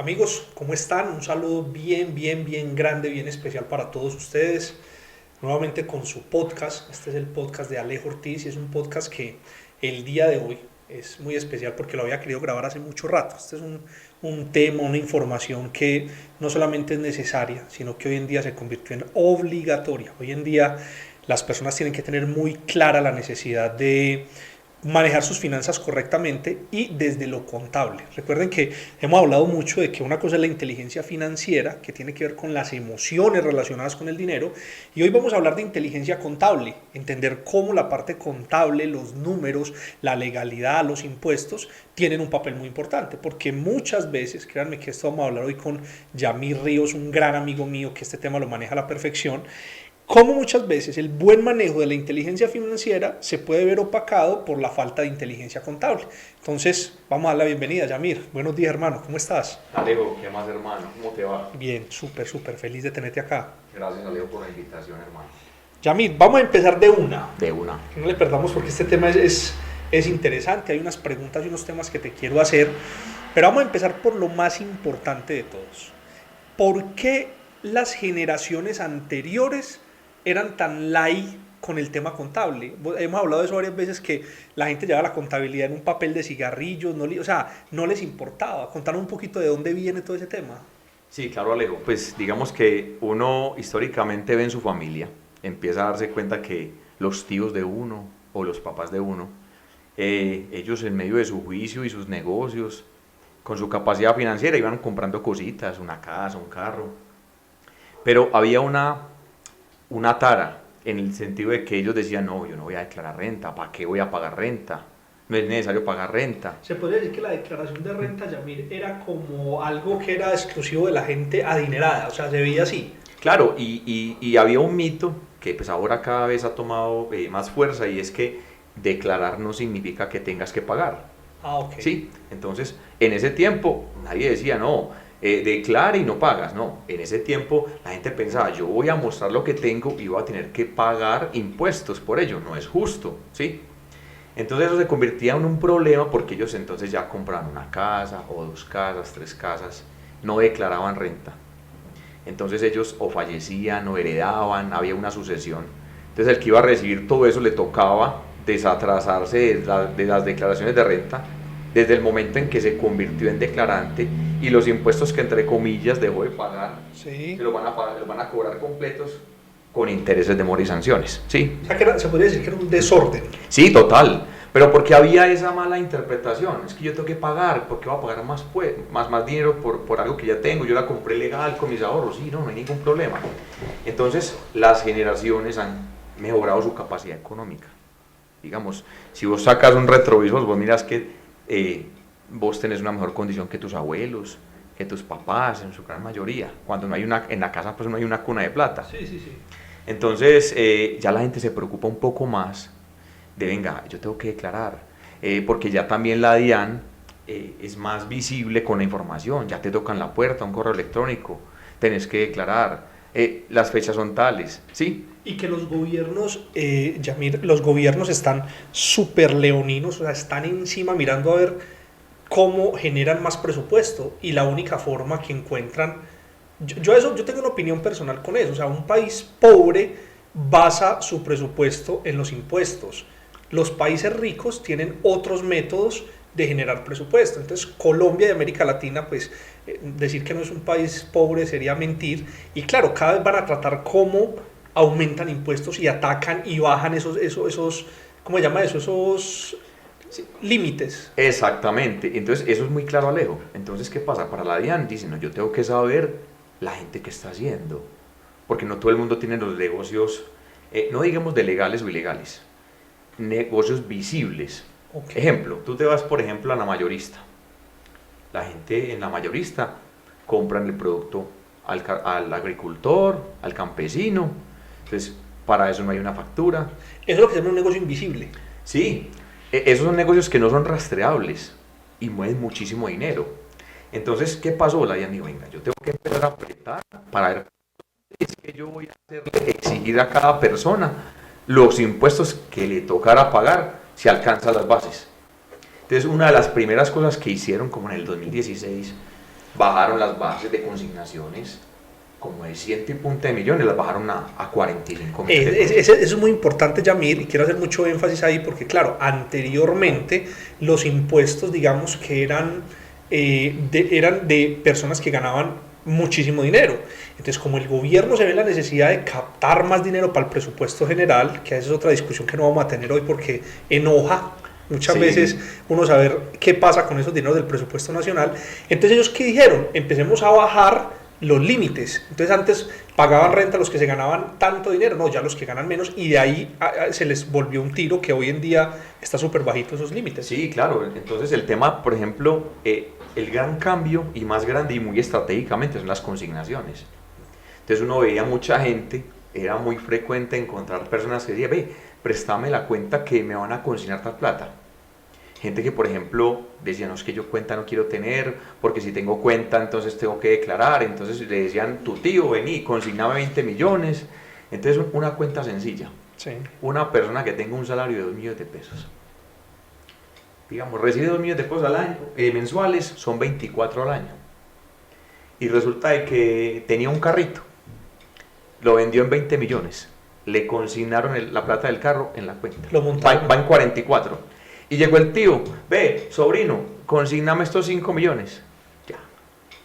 Amigos, ¿cómo están? Un saludo bien grande, bien especial para todos ustedes. Nuevamente con su podcast. Este es el podcast de Alejo Ortiz y es un podcast que el día de hoy es muy especial porque lo había querido grabar hace mucho rato. Este es un tema, una información que no solamente es necesaria, sino que hoy en día se convirtió en obligatoria. Hoy en día las personas tienen que tener muy clara la necesidad de manejar sus finanzas correctamente y desde lo contable. Recuerden que hemos hablado mucho de que una cosa es la inteligencia financiera, que tiene que ver con las emociones relacionadas con el dinero, y hoy vamos a hablar de inteligencia contable, entender cómo la parte contable, los números, la legalidad, los impuestos, tienen un papel muy importante, porque muchas veces, créanme que esto vamos a hablar hoy con Yamir Ríos, un gran amigo mío que este tema lo maneja a la perfección, como muchas veces el buen manejo de la inteligencia financiera se puede ver opacado por la falta de inteligencia contable. Entonces, vamos a dar la bienvenida, Yamir. Buenos días, hermano. ¿Cómo estás? Alejo, ¿qué más, hermano? ¿Cómo te va? Bien, súper feliz de tenerte acá. Gracias, Alejo, por la invitación, hermano. Yamir, vamos a empezar de una. De una. Que no le perdamos porque este tema es interesante. Hay unas preguntas y unos temas que te quiero hacer. Pero vamos a empezar por lo más importante de todos. ¿Por qué las generaciones anteriores eran tan light con el tema contable? Hemos hablado de eso varias veces, que la gente llevaba la contabilidad en un papel de cigarrillos, o sea, no les importaba. Contanos un poquito de dónde viene todo ese tema. Sí, claro, Alejo. Pues digamos que uno históricamente ve en su familia, empieza a darse cuenta que los tíos de uno o los papás de uno, ellos en medio de su juicio y sus negocios, con su capacidad financiera, iban comprando cositas, una casa, un carro. Pero había una tara, en el sentido de que ellos decían, no, yo no voy a declarar renta, ¿para qué voy a pagar renta? No es necesario pagar renta. Se podría decir que la declaración de renta, Yamir, era como algo que era exclusivo de la gente adinerada, o sea, se veía así. Claro, y había un mito que pues ahora cada vez ha tomado más fuerza, y es que declarar no significa que tengas que pagar. Ah, ok. Sí, entonces en ese tiempo nadie decía, no, declara y no pagas. No, en ese tiempo la gente pensaba, yo voy a mostrar lo que tengo y voy a tener que pagar impuestos por ello, no es justo, ¿sí? Entonces eso se convertía en un problema, porque ellos entonces ya compraban una casa o dos casas, tres casas, no declaraban renta. Entonces ellos o fallecían o heredaban, había una sucesión. Entonces el que iba a recibir todo eso le tocaba desatrasarse de las declaraciones de renta desde el momento en que se convirtió en declarante, y los impuestos que entre comillas dejó de pagar, Sí. se los van a pagar, los van a cobrar completos con intereses de mora y sanciones. ¿Sí? O sea, se podría decir que era un desorden. Sí, total. Pero porque había esa mala interpretación, es que yo tengo que pagar, porque voy a pagar más, más dinero por algo que ya tengo, yo la compré legal con mis ahorros. Sí, no hay ningún problema. Entonces las generaciones han mejorado su capacidad económica. Digamos, si vos sacas un retrovisor, vos miras que vos tenés una mejor condición que tus abuelos, que tus papás, en su gran mayoría. Cuando no hay en la casa, pues no hay una cuna de plata. Sí. Entonces ya la gente se preocupa un poco más de, venga, yo tengo que declarar, porque ya también la DIAN es más visible con la información, ya te tocan la puerta, un correo electrónico, tenés que declarar, las fechas son tales, ¿sí? Y que los gobiernos, Yamir, los gobiernos están súper leoninos, o sea, están encima mirando a ver cómo generan más presupuesto, y la única forma que encuentran, yo tengo una opinión personal con eso, o sea, un país pobre basa su presupuesto en los impuestos. Los países ricos tienen otros métodos de generar presupuesto. Entonces, Colombia y América Latina, pues decir que no es un país pobre sería mentir. Y claro, cada vez van a tratar cómo aumentan impuestos y atacan y bajan esos ¿cómo se llama eso? Esos Sí. límites. Exactamente, entonces eso es muy claro, Alejo. Entonces, ¿qué pasa? Para la DIAN dicen, no, yo tengo que saber la gente que está haciendo, porque no todo el mundo tiene los negocios, no digamos de legales o ilegales, negocios visibles. Okay. Ejemplo, tú te vas, por ejemplo, a la mayorista. La gente en la mayorista compran el producto al agricultor, al campesino. Entonces, para eso no hay una factura. Eso es lo que se llama un negocio invisible. Sí, esos son negocios que no son rastreables y mueven muchísimo dinero. Entonces, ¿qué pasó? La DIAN dijo, venga, yo tengo que empezar a apretar para ver, es que yo voy a hacerle exigir a cada persona los impuestos que le tocara pagar si alcanza las bases. Entonces, una de las primeras cosas que hicieron, como en el 2016, bajaron las bases de consignaciones, como de ciento y punta de millones, las bajaron a 45 millones. Eso es muy importante, Yamir, y quiero hacer mucho énfasis ahí porque, claro, anteriormente los impuestos, digamos que eran de personas que ganaban muchísimo dinero. Entonces, como el gobierno se ve la necesidad de captar más dinero para el presupuesto general, que esa es otra discusión que no vamos a tener hoy porque enoja muchas veces uno saber qué pasa con esos dineros del presupuesto nacional. Entonces, ellos ¿qué dijeron? Empecemos a bajar los límites. Entonces antes pagaban renta los que se ganaban tanto dinero, no, ya los que ganan menos, y de ahí se les volvió un tiro que hoy en día está súper bajito esos límites. Sí, claro. Entonces el tema, por ejemplo, el gran cambio y más grande y muy estratégicamente son las consignaciones. Entonces uno veía mucha gente, era muy frecuente encontrar personas que decían, ve, préstame la cuenta que me van a consignar tal plata. Gente que, por ejemplo, decía, no, es que yo cuenta no quiero tener, porque si tengo cuenta entonces tengo que declarar. Entonces le decían, tu tío, vení, consigname 20 millones. Entonces una cuenta sencilla. Sí. Una persona que tenga un salario de 2 millones de pesos, digamos, recibe 2 millones de pesos al año, mensuales, son 24 al año. Y resulta de que tenía un carrito, lo vendió en 20 millones, le consignaron la plata del carro en la cuenta. Lo montaron. Va en 44. Y llegó el tío, ve, sobrino, consigname estos 5 millones. Ya,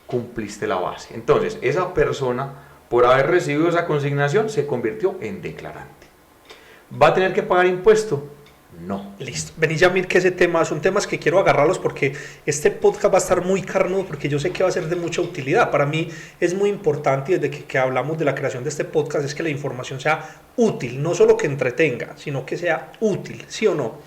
cumpliste la base. Entonces, esa persona, por haber recibido esa consignación, se convirtió en declarante. ¿Va a tener que pagar impuesto? No. Listo. Vení, Yamir, que ese tema son temas que quiero agarrarlos porque este podcast va a estar muy carnudo porque yo sé que va a ser de mucha utilidad. Para mí es muy importante, y desde que hablamos de la creación de este podcast, es que la información sea útil, no solo que entretenga, sino que sea útil, ¿sí o no?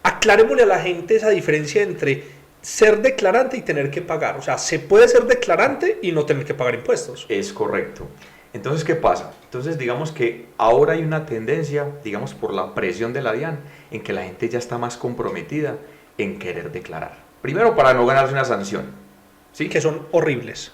Aclarémosle a la gente esa diferencia entre ser declarante y tener que pagar. O sea, se puede ser declarante y no tener que pagar impuestos. Es correcto. Entonces, ¿qué pasa? Entonces, digamos que ahora hay una tendencia, digamos, por la presión de la DIAN, en que la gente ya está más comprometida en querer declarar. Primero, para no ganarse una sanción, ¿sí? Que son horribles.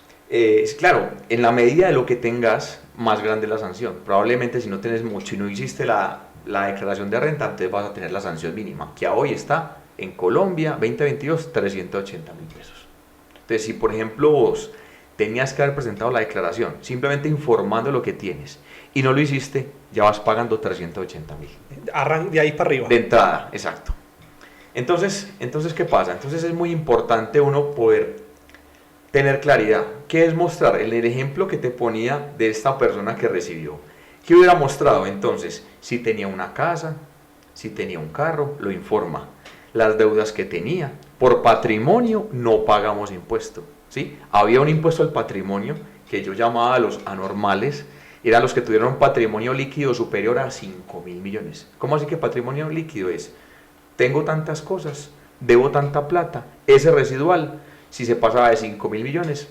Claro, en la medida de lo que tengas, más grande la sanción. Probablemente si no tienes mucho y no hiciste la declaración de renta, entonces vas a tener la sanción mínima, que hoy está en Colombia, 2022, 380.000 pesos. Entonces, si por ejemplo vos tenías que haber presentado la declaración, simplemente informando lo que tienes, y no lo hiciste, ya vas pagando 380.000. De ahí para arriba. De entrada, exacto. Entonces, ¿qué pasa? Entonces es muy importante uno poder tener claridad. ¿Qué es mostrar? En el ejemplo que te ponía de esta persona que recibió, ¿qué hubiera mostrado? Entonces, si tenía una casa, si tenía un carro, lo informa. Las deudas que tenía, por patrimonio no pagamos impuesto, ¿sí? Había un impuesto al patrimonio que yo llamaba a los anormales, eran los que tuvieron un patrimonio líquido superior a 5.000 millones. ¿Cómo así que patrimonio líquido es? Tengo tantas cosas, debo tanta plata, ese residual, si se pasaba de 5.000 millones,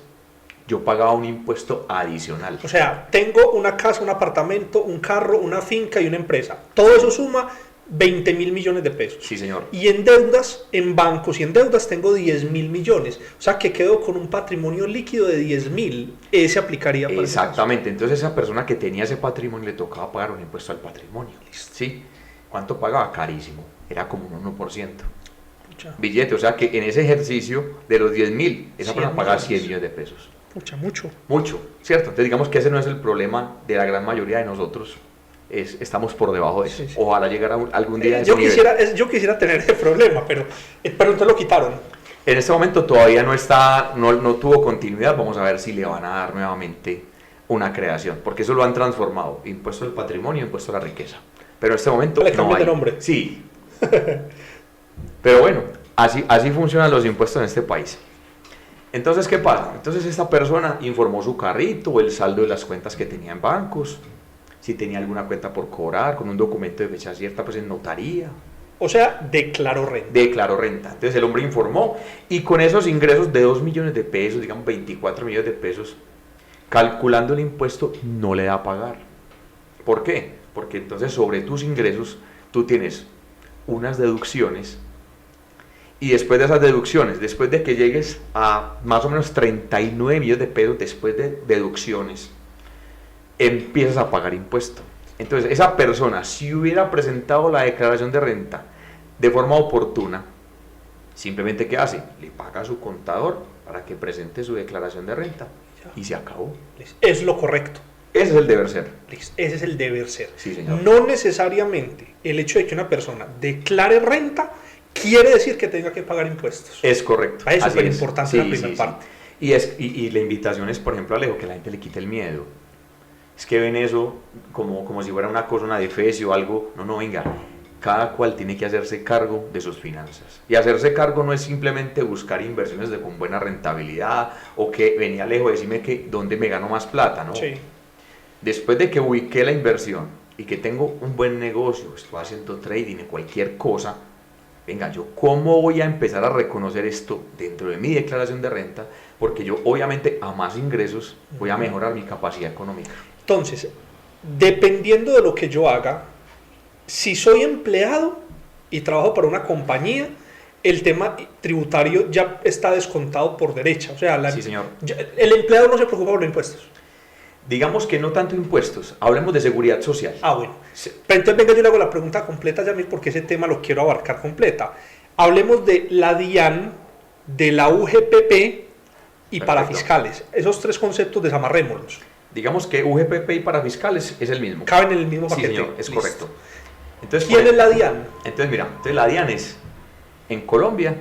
yo pagaba un impuesto adicional. O sea, tengo una casa, un apartamento, un carro, una finca y una empresa. Todo eso suma 20.000 millones de pesos. Sí, señor. Y en deudas, en bancos y en deudas tengo 10.000 millones. O sea, que quedo con un patrimonio líquido de 10.000. Ese aplicaría para exactamente. Entonces, esa persona que tenía ese patrimonio le tocaba pagar un impuesto al patrimonio. ¿Sí? ¿Cuánto pagaba? Carísimo. Era como un 1%. Billete. O sea, que en ese ejercicio de los 10.000, esa persona pagaba 100 millones de pesos. Mucho, ¿cierto? Entonces digamos que ese no es el problema de la gran mayoría de nosotros, estamos por debajo de eso. Sí, sí. Ojalá llegara algún día a ese nivel. Yo quisiera tener ese problema, pero entonces lo quitaron. En este momento todavía no tuvo continuidad, vamos a ver si le van a dar nuevamente una creación, porque eso lo han transformado, impuesto al patrimonio, impuesto a la riqueza. Pero en este momento le cambian de nombre. Sí. Pero bueno, así funcionan los impuestos en este país. Entonces, ¿qué pasa? Entonces esta persona informó su carrito, el saldo de las cuentas que tenía en bancos, si tenía alguna cuenta por cobrar, con un documento de fecha cierta, pues en notaría. O sea, declaró renta. Declaró renta. Entonces el hombre informó y con esos ingresos de 2 millones de pesos, digamos 24 millones de pesos, calculando el impuesto, no le da a pagar. ¿Por qué? Porque entonces sobre tus ingresos tú tienes unas deducciones. Y después de esas deducciones, después de que llegues a más o menos 39 millones de pesos después de deducciones, empiezas a pagar impuesto. Entonces, esa persona, si hubiera presentado la declaración de renta de forma oportuna, simplemente ¿qué hace? Le paga a su contador para que presente su declaración de renta y se acabó. Es lo correcto. Ese es el deber ser. Ese es el deber ser. Sí, señor. No necesariamente el hecho de que una persona declare renta quiere decir que tenga que pagar impuestos. Es correcto. Es súper importante la primera parte. Y la invitación es, por ejemplo, Alejo, que la gente le quite el miedo. Es que ven eso como si fuera una cosa, una defecio o algo. No, venga. Cada cual tiene que hacerse cargo de sus finanzas. Y hacerse cargo no es simplemente buscar inversiones con buena rentabilidad o que venía Alejo, decime que dónde me gano más plata, ¿no? Sí. Después de que ubiqué la inversión y que tengo un buen negocio, estoy haciendo trading en cualquier cosa, venga, yo cómo voy a empezar a reconocer esto dentro de mi declaración de renta, porque yo obviamente a más ingresos voy a mejorar mi capacidad económica. Entonces, dependiendo de lo que yo haga, si soy empleado y trabajo para una compañía, el tema tributario ya está descontado por derecha. O sea, sí, señor. El empleado no se preocupa por los impuestos. Digamos que no tanto impuestos, hablemos de seguridad social. Bueno. Sí. Pero entonces venga, yo le hago la pregunta completa, Yamil, porque ese tema lo quiero abarcar completa. Hablemos de la DIAN, de la UGPP y parafiscales. Esos tres conceptos desamarrémoslos. Digamos que UGPP y parafiscales es el mismo. Caben en el mismo paquete. Sí, señor, es listo. correcto. Entonces, ¿quién es la DIAN? Entonces, mira, la DIAN es, en Colombia,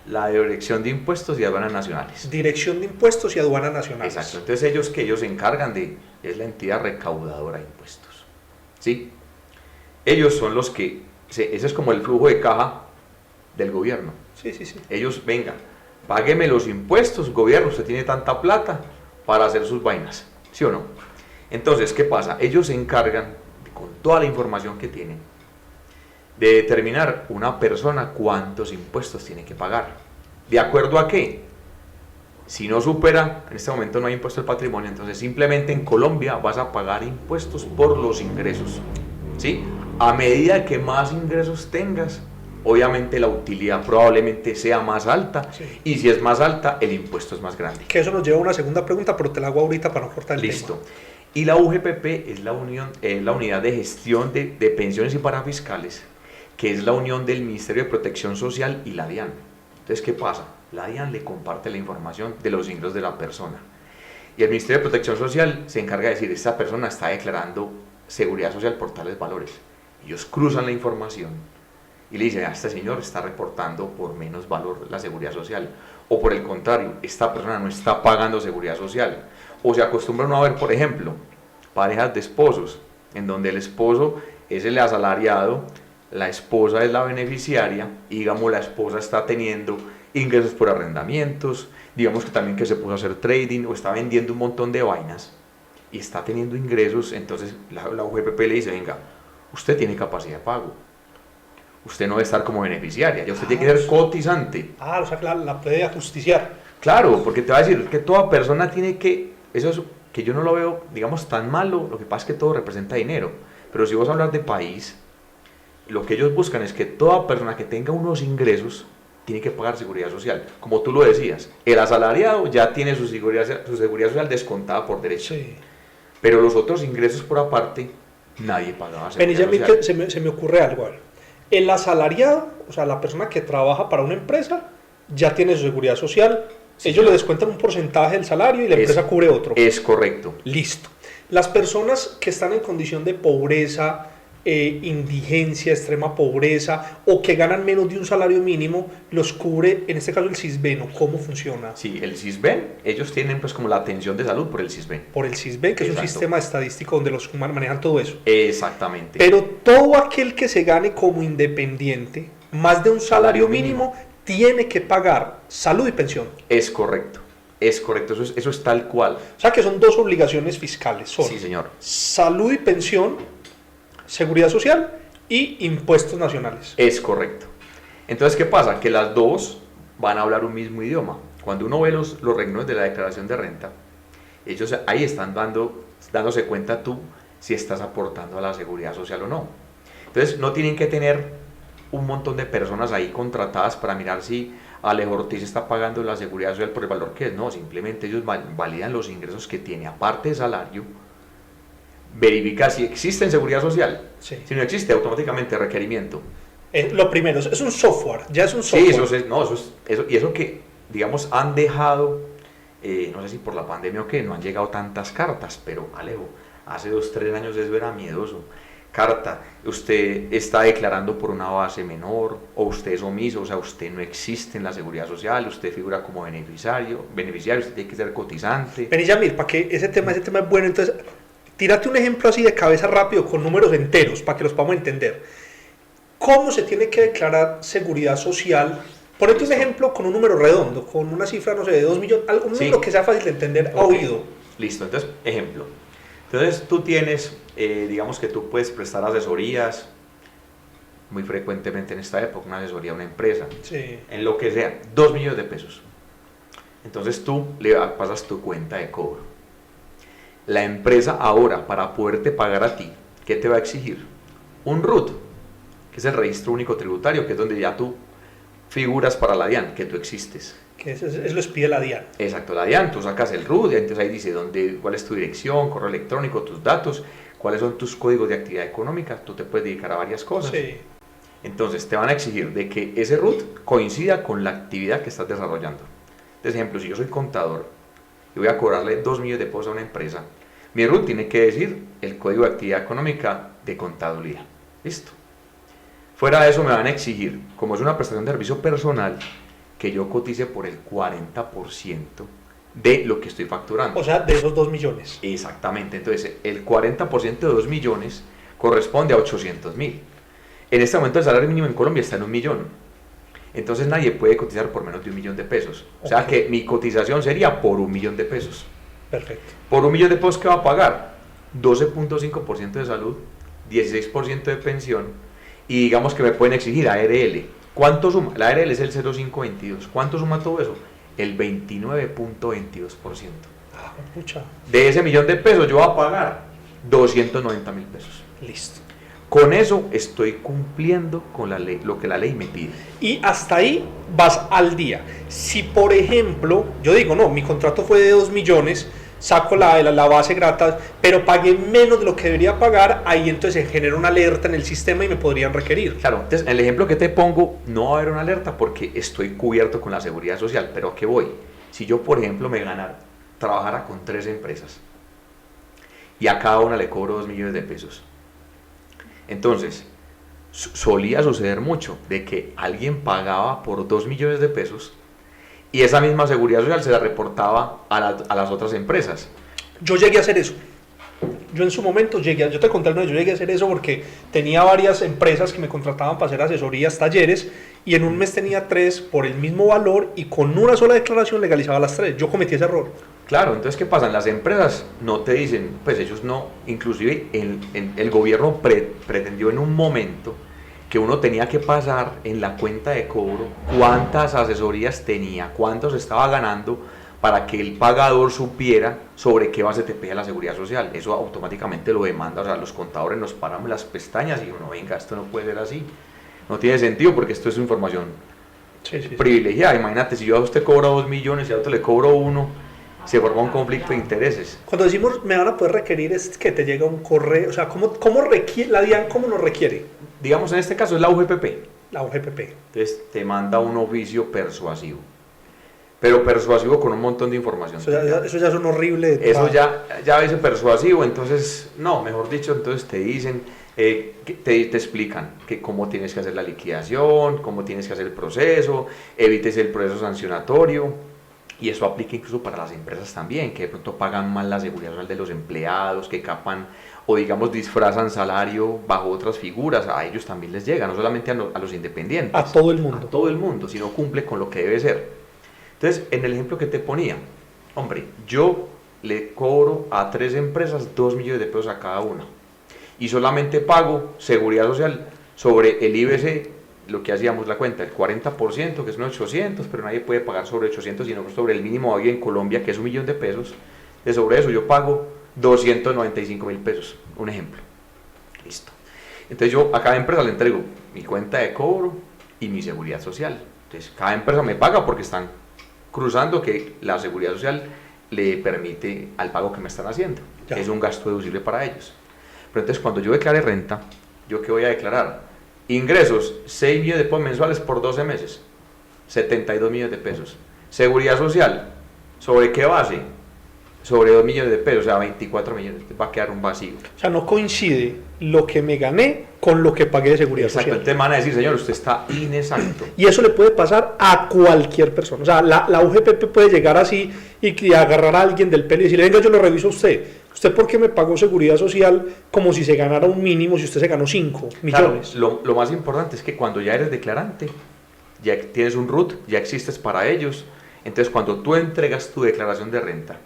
la Dirección de Impuestos y Aduanas Nacionales. Dirección de Impuestos y Aduanas Nacionales. Exacto. Entonces, ellos se encargan es la entidad recaudadora de impuestos. ¿Sí? Ellos son los que, ese es como el flujo de caja del gobierno. Sí. Ellos, venga, págueme los impuestos, gobierno, usted tiene tanta plata para hacer sus vainas. ¿Sí o no? Entonces, ¿qué pasa? Ellos se encargan, con toda la información que tienen, de determinar una persona cuántos impuestos tiene que pagar. ¿De acuerdo a qué? Si no supera, en este momento no hay impuesto al patrimonio, entonces simplemente en Colombia vas a pagar impuestos por los ingresos. ¿Sí? A medida que más ingresos tengas, obviamente la utilidad probablemente sea más alta, sí. Y si es más alta, el impuesto es más grande. Que eso nos lleva a una segunda pregunta, pero te la hago ahorita para no cortar el Listo. tema. Y la UGPP es la unidad de gestión de pensiones y parafiscales, que es la unión del Ministerio de Protección Social y la DIAN. Entonces, ¿qué pasa? La DIAN le comparte la información de los ingresos de la persona. Y el Ministerio de Protección Social se encarga de decir, esta persona está declarando seguridad social por tales valores. Ellos cruzan la información y le dicen, este señor está reportando por menos valor la seguridad social. O por el contrario, esta persona no está pagando seguridad social. O se acostumbran a ver, por ejemplo, parejas de esposos, en donde el esposo es el asalariado, la esposa es la beneficiaria, y digamos la esposa está teniendo ingresos por arrendamientos, digamos que también que se puso a hacer trading o está vendiendo un montón de vainas y está teniendo ingresos, entonces la UGPP le dice, venga, usted tiene capacidad de pago, usted no debe estar como beneficiaria, ya usted tiene que ser cotizante. O sea que la puede ajusticiar. Claro, porque te va a decir que toda persona tiene que, eso es que yo no lo veo, digamos, tan malo, lo que pasa es que todo representa dinero, pero si vos hablas de país, lo que ellos buscan es que toda persona que tenga unos ingresos tiene que pagar seguridad social, como tú lo decías, el asalariado ya tiene su seguridad social descontada por derecho, sí. Pero los otros ingresos por aparte, nadie pagaba seguridad social. Se me ocurre algo. El asalariado, o sea, la persona que trabaja para una empresa, ya tiene su seguridad social, sí, ellos le descuentan un porcentaje del salario y la empresa cubre otro. Es correcto. Listo. Las personas que están en condición de pobreza, indigencia, extrema pobreza o que ganan menos de un salario mínimo, los cubre, en este caso el Sisbén, ¿o cómo funciona? Sí, el Sisbén, ellos tienen pues como la atención de salud por el Sisbén. Por el Sisbén, que Exacto. Es un sistema estadístico donde los humanos manejan todo eso. Exactamente. Pero todo aquel que se gane como independiente, más de un salario mínimo, tiene que pagar salud y pensión. Es correcto, eso es tal cual. O sea que son dos obligaciones fiscales. Sí, señor. Salud y pensión, seguridad social y impuestos nacionales. Es correcto. Entonces, ¿qué pasa? Que las dos van a hablar un mismo idioma. Cuando uno ve los renglones de la declaración de renta, ellos ahí están dándose cuenta tú si estás aportando a la seguridad social o no. Entonces, no tienen que tener un montón de personas ahí contratadas para mirar si Alejo Ortiz está pagando la seguridad social por el valor que es. No, simplemente ellos validan los ingresos que tiene aparte de salario, verifica si existe en seguridad social. Sí. Si no existe, automáticamente requerimiento. Lo primero, es un software, ya es un software. Sí, y eso que digamos, han dejado, no sé si por la pandemia o qué, no han llegado tantas cartas, pero Alejo, hace 2, 3 años eso era miedoso. Carta, usted está declarando por una base menor, o usted es omiso, o sea, usted no existe en la seguridad social, usted figura como beneficiario, usted tiene que ser cotizante. Vení, Yamil, para que ese tema es bueno, entonces, tírate un ejemplo así de cabeza rápido, con números enteros, para que los podamos entender. ¿Cómo se tiene que declarar seguridad social? Ponete un ejemplo con un número redondo, con una cifra, no sé, de 2 millones, un número que sea fácil de entender a oído. Listo, entonces, ejemplo. Entonces, tú tienes, digamos que tú puedes prestar asesorías muy frecuentemente en esta época, una asesoría a una empresa, en lo que sea, 2 millones de pesos. Entonces, tú le pasas tu cuenta de cobro. La empresa ahora, para poderte pagar a ti, ¿qué te va a exigir? Un RUT, que es el Registro Único Tributario, que es donde ya tú figuras para la DIAN, que tú existes. Que eso les pide la DIAN. Exacto, la DIAN, tú sacas el RUT, entonces ahí dice cuál es tu dirección, correo electrónico, tus datos, cuáles son tus códigos de actividad económica, tú te puedes dedicar a varias cosas. Sí. Entonces te van a exigir de que ese RUT coincida con la actividad que estás desarrollando. Por ejemplo, si yo soy contador y voy a cobrarle 2 millones de pesos a una empresa, mi RUT tiene que decir el código de actividad económica de contabilidad. Listo. Fuera de eso me van a exigir, como es una prestación de servicio personal, que yo cotice por el 40% de lo que estoy facturando. O sea, de esos 2 millones. Exactamente, entonces el 40% de 2 millones corresponde a 800.000. En este momento el salario mínimo en Colombia está en 1 millón. Entonces nadie puede cotizar por menos de 1 millón de pesos. O sea que mi cotización sería por 1 millón de pesos. Perfecto. Por 1 millón de pesos, ¿qué va a pagar? 12.5% de salud, 16% de pensión, y digamos que me pueden exigir ARL. ¿Cuánto suma? La ARL es el 0,522. ¿Cuánto suma todo eso? El 29.22%. Ah, pucha. De ese millón de pesos yo voy a pagar 290.000 pesos. Listo. Con eso estoy cumpliendo con la ley, lo que la ley me pide. Y hasta ahí vas al día. Si, por ejemplo, yo digo, no, mi contrato fue de 2 millones, saco la base grata, pero pagué menos de lo que debería pagar, ahí entonces se genera una alerta en el sistema y me podrían requerir. Claro, entonces en el ejemplo que te pongo no va a haber una alerta porque estoy cubierto con la seguridad social, pero ¿a qué voy? Si yo, por ejemplo, trabajara con 3 empresas y a cada una le cobro 2 millones de pesos, entonces solía suceder mucho de que alguien pagaba por 2 millones de pesos y esa misma seguridad social se la reportaba a las otras empresas. Yo llegué a hacer eso. Yo en su momento yo te conté, yo llegué a hacer eso porque tenía varias empresas que me contrataban para hacer asesorías, talleres, y en un mes tenía 3 por el mismo valor y con una sola declaración legalizaba las 3. Yo cometí ese error. Claro, entonces ¿qué pasa? Las empresas no te dicen, pues ellos no, inclusive el gobierno pretendió en un momento que uno tenía que pasar en la cuenta de cobro cuántas asesorías tenía, cuántos estaba ganando, para que el pagador supiera sobre qué base te pega la seguridad social. Eso automáticamente lo demanda, o sea, los contadores nos paramos las pestañas y uno, venga, esto no puede ser así, no tiene sentido porque esto es información privilegiada. Imagínate, si yo a usted cobro 2 millones y a otro le cobro 1, se forma un conflicto de intereses. Cuando decimos me van a poder requerir, es que te llega un correo, o sea, ¿cómo requiere la DIAN, cómo nos requiere? Digamos en este caso es la UGPP. La UGPP. Entonces te manda un oficio persuasivo, pero persuasivo con un montón de información. Eso ya es un horrible. Eso ya es persuasivo, entonces, no, mejor dicho, entonces te dicen, te explican que cómo tienes que hacer la liquidación, cómo tienes que hacer el proceso, evites el proceso sancionatorio. Y eso aplica incluso para las empresas también, que de pronto pagan mal la seguridad social de los empleados, que capan o digamos disfrazan salario bajo otras figuras. A ellos también les llega, no solamente a los independientes. A todo el mundo. A todo el mundo, si no cumple con lo que debe ser. Entonces, en el ejemplo que te ponía, hombre, yo le cobro a 3 empresas 2 millones de pesos a cada una. Y solamente pago seguridad social sobre el IBC, lo que hacíamos la cuenta, el 40%, que son 800, pero nadie puede pagar sobre 800, sino sobre el mínimo hoy en Colombia, que es 1 millón de pesos. De sobre eso yo pago 295.000 pesos, un ejemplo. Listo. Entonces yo a cada empresa le entrego mi cuenta de cobro y mi seguridad social. Entonces cada empresa me paga porque están cruzando que la seguridad social le permite al pago que me están haciendo. Ya. Es un gasto deducible para ellos. Pero entonces cuando yo declare renta, ¿yo qué voy a declarar? Ingresos, 6 millones de pesos mensuales por 12 meses, 72 millones de pesos. Seguridad social, ¿sobre qué base? Sobre 2 millones de pesos, o sea, 24 millones, va a quedar un vacío. O sea, no coincide lo que me gané con lo que pagué de seguridad Exacto, social. entonces van a decir, señor, usted está inexacto. Y eso le puede pasar a cualquier persona. O sea, la UGPP puede llegar así y agarrar a alguien del pelo y decirle, venga, yo lo reviso a usted. ¿Usted por qué me pagó seguridad social como si se ganara un mínimo si usted se ganó 5 millones? Claro, lo más importante es que cuando ya eres declarante, ya tienes un RUT, ya existes para ellos, entonces cuando tú entregas tu declaración de renta,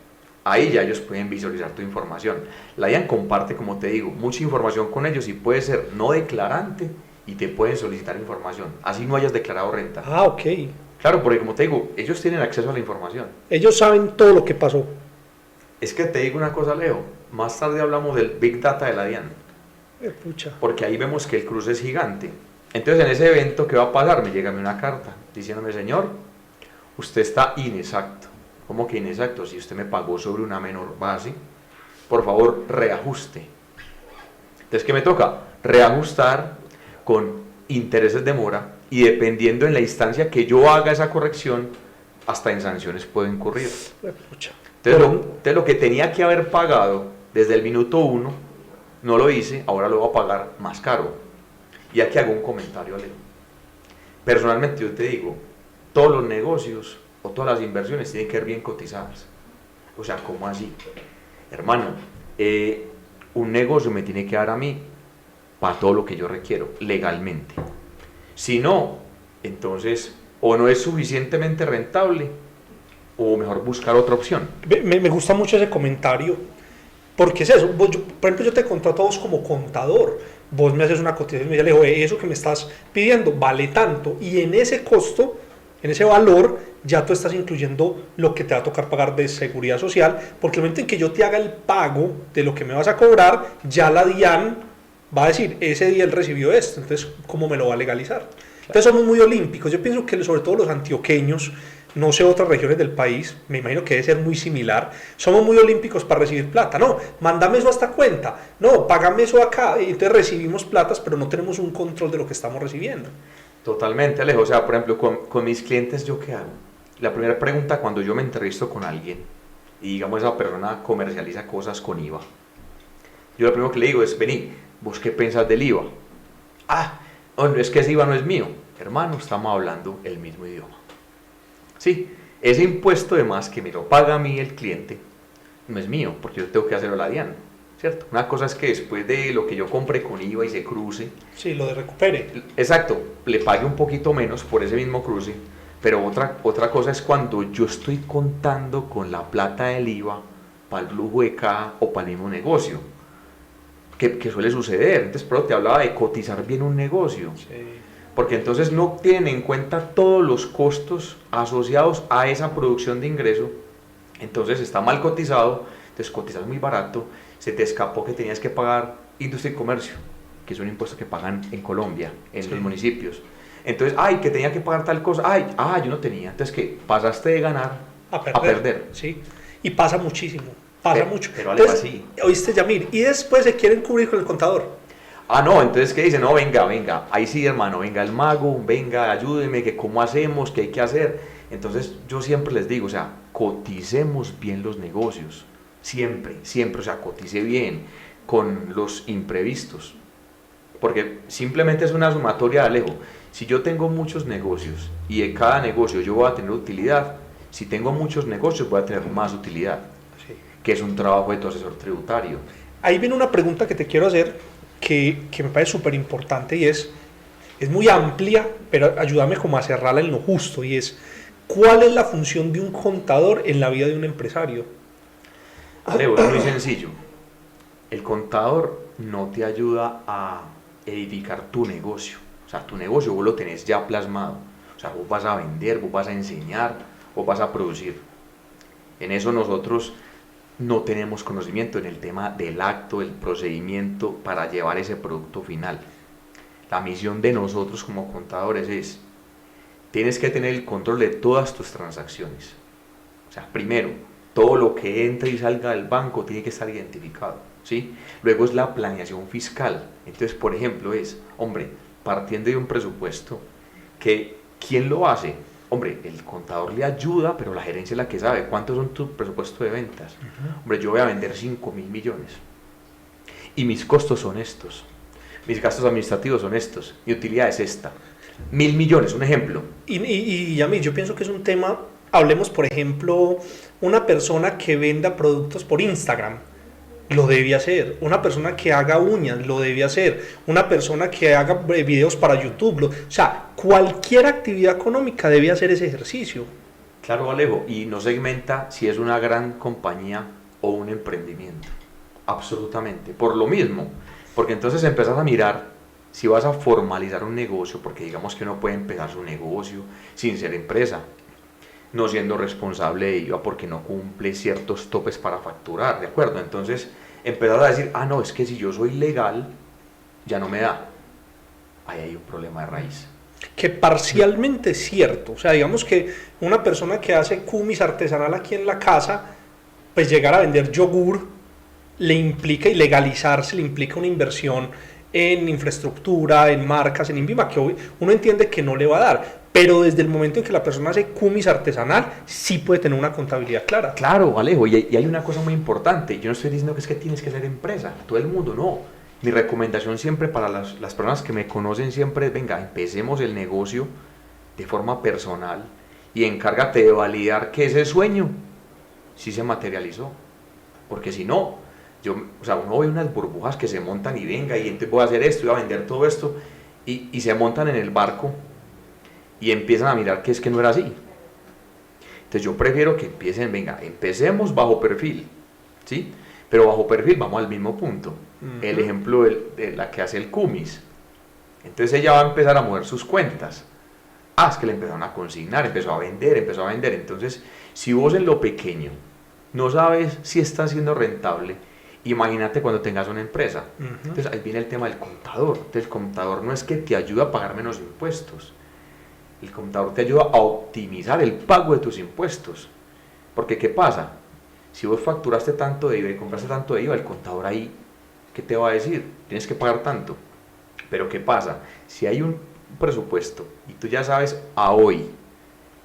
ahí ya ellos pueden visualizar tu información. La DIAN comparte, como te digo, mucha información con ellos y puedes ser no declarante y te pueden solicitar información, así no hayas declarado renta. Ah, ok. Claro, porque como te digo, ellos tienen acceso a la información. Ellos saben todo lo que pasó. Es que te digo una cosa, Leo, más tarde hablamos del Big Data de la DIAN, Pucha. porque ahí vemos que el cruce es gigante. Entonces en ese evento, ¿qué va a pasar? Me llega a mí una carta diciéndome, señor, usted está inexacto. ¿Cómo que inexacto? Si usted me pagó sobre una menor base, por favor, reajuste. Entonces, ¿qué me toca? Reajustar con intereses de mora y dependiendo en la instancia que yo haga esa corrección, hasta en sanciones puedo incurrir. Pucha. Entonces, lo que tenía que haber pagado desde el minuto 1, no lo hice, ahora lo voy a pagar más caro. Y aquí hago un comentario, Leo. Personalmente yo te digo, todos los negocios o todas las inversiones tienen que ser bien cotizadas. O sea, ¿cómo así? Hermano, un negocio me tiene que dar a mí para todo lo que yo requiero, legalmente. Si no, entonces, o no es suficientemente rentable, o mejor buscar otra opción. Me gusta mucho ese comentario, porque es eso. Por ejemplo, yo te contrato a vos como contador. Vos me haces una cotización y me dices, oye, eso que me estás pidiendo vale tanto, y en ese costo, en ese valor, ya tú estás incluyendo lo que te va a tocar pagar de seguridad social, porque el momento en que yo te haga el pago de lo que me vas a cobrar, ya la DIAN va a decir, ese día él recibió esto, entonces, ¿cómo me lo va a legalizar? Entonces somos muy olímpicos. Yo pienso que sobre todo los antioqueños, no sé otras regiones del país, me imagino que debe ser muy similar, somos muy olímpicos para recibir plata. No, mándame eso a esta cuenta, no, págame eso acá, y entonces recibimos platas, pero no tenemos un control de lo que estamos recibiendo. Totalmente, Alejo. O sea, por ejemplo, con mis clientes, ¿yo qué hago? La primera pregunta cuando yo me entrevisto con alguien y digamos esa persona comercializa cosas con IVA, yo lo primero que le digo es, vení, ¿vos qué pensás del IVA? Ah, no, es que ese IVA no es mío. Hermano, estamos hablando el mismo idioma. Sí, ese impuesto de más que me lo paga a mí el cliente, no es mío, porque yo tengo que hacerlo a la DIAN, ¿cierto? Una cosa es que después de lo que yo compre con IVA y se cruce, sí, lo de recupere. Exacto, le pague un poquito menos por ese mismo cruce, pero otra cosa es cuando yo estoy contando con la plata del IVA para el flujo de caja o para el mismo negocio, que suele suceder. Entonces, pero te hablaba de cotizar bien un negocio. Sí. Porque entonces no tienen en cuenta todos los costos asociados a esa producción de ingreso, entonces está mal cotizado, entonces cotizas muy barato, se te escapó que tenías que pagar industria y comercio, que es un impuesto que pagan en Colombia, en los municipios. Entonces, ay, que tenía que pagar tal cosa, ay, yo no tenía, entonces ¿qué? Pasaste de ganar a perder. Sí, y pasa muchísimo, pasa mucho. Pero algo así. Oíste, Yamir, y después se quieren cubrir con el contador. Ah, no, entonces, ¿qué dice? No, venga, ahí sí, hermano, venga el mago, venga, ayúdeme, que cómo hacemos, qué hay que hacer. Entonces, yo siempre les digo, o sea, coticemos bien los negocios, siempre, o sea, cotice bien con los imprevistos, porque simplemente es una sumatoria de Alejo. Si yo tengo muchos negocios y de cada negocio yo voy a tener utilidad, si tengo muchos negocios voy a tener más utilidad, sí, que es un trabajo de tu asesor tributario. Ahí viene una pregunta que te quiero hacer, que me parece súper importante, y es muy amplia, pero ayúdame como a cerrarla en lo justo, y es, ¿cuál es la función de un contador en la vida de un empresario? Leo, es muy sencillo. El contador no te ayuda a edificar tu negocio, o sea, tu negocio vos lo tenés ya plasmado, o sea, vos vas a vender, vos vas a enseñar, vos vas a producir. En eso nosotros no tenemos conocimiento en el tema del acto, el procedimiento para llevar ese producto final. La misión de nosotros como contadores es, tienes que tener el control de todas tus transacciones. O sea, primero, todo lo que entre y salga del banco tiene que estar identificado, ¿sí? Luego es la planeación fiscal. Entonces, por ejemplo, es, hombre, partiendo de un presupuesto, que ¿quién lo hace? Hombre, el contador le ayuda, pero la gerencia es la que sabe cuántos son tus presupuestos de ventas. Hombre, yo voy a vender 5.000 millones y mis costos son estos, mis gastos administrativos son estos, mi utilidad es esta. 1.000 millones, un ejemplo. Y a mí, yo pienso que es un tema, hablemos por ejemplo, una persona que venda productos por Instagram, lo debe hacer, una persona que haga uñas, lo debe hacer, una persona que haga videos para YouTube, o sea, cualquier actividad económica debe hacer ese ejercicio. Claro, Alejo, y no segmenta si es una gran compañía o un emprendimiento, absolutamente, por lo mismo, porque entonces empezás a mirar si vas a formalizar un negocio, porque digamos que uno puede empezar su negocio sin ser empresa, no siendo responsable de IVA porque no cumple ciertos topes para facturar, ¿de acuerdo? Entonces empezás a decir, no, es que si yo soy legal, ya no me da. Ahí hay un problema de raíz. Que parcialmente es cierto, o sea, digamos que una persona que hace kumis artesanal aquí en la casa, pues llegar a vender yogur le implica, y legalizarse le implica una inversión en infraestructura, en marcas, en INVIMA, que uno entiende que no le va a dar, pero desde el momento en que la persona hace kumis artesanal, sí puede tener una contabilidad clara. Claro, Alejo, y hay una cosa muy importante, yo no estoy diciendo que es que tienes que ser empresa, todo el mundo, no. Mi recomendación siempre para las personas que me conocen siempre es, venga, empecemos el negocio de forma personal y encárgate de validar que ese sueño sí se materializó, porque si no, uno ve unas burbujas que se montan y venga, y entonces voy a hacer esto, voy a vender todo esto, y se montan en el barco y empiezan a mirar que es que no era así. Entonces yo prefiero que empiecen, venga, empecemos bajo perfil, ¿sí? Pero bajo perfil vamos al mismo punto. El ejemplo de la que hace el kumis. Entonces ella va a empezar a mover sus cuentas. Es que le empezaron a consignar, empezó a vender. Entonces, si vos en lo pequeño no sabes si está siendo rentable, imagínate cuando tengas una empresa. Entonces ahí viene el tema del contador. Entonces el contador no es que te ayude a pagar menos impuestos. El contador te ayuda a optimizar el pago de tus impuestos. Porque ¿qué pasa? Si vos facturaste tanto de IVA y compraste tanto de IVA, el contador ahí, ¿qué te va a decir? Tienes que pagar tanto. Pero ¿qué pasa? Si hay un presupuesto y tú ya sabes a hoy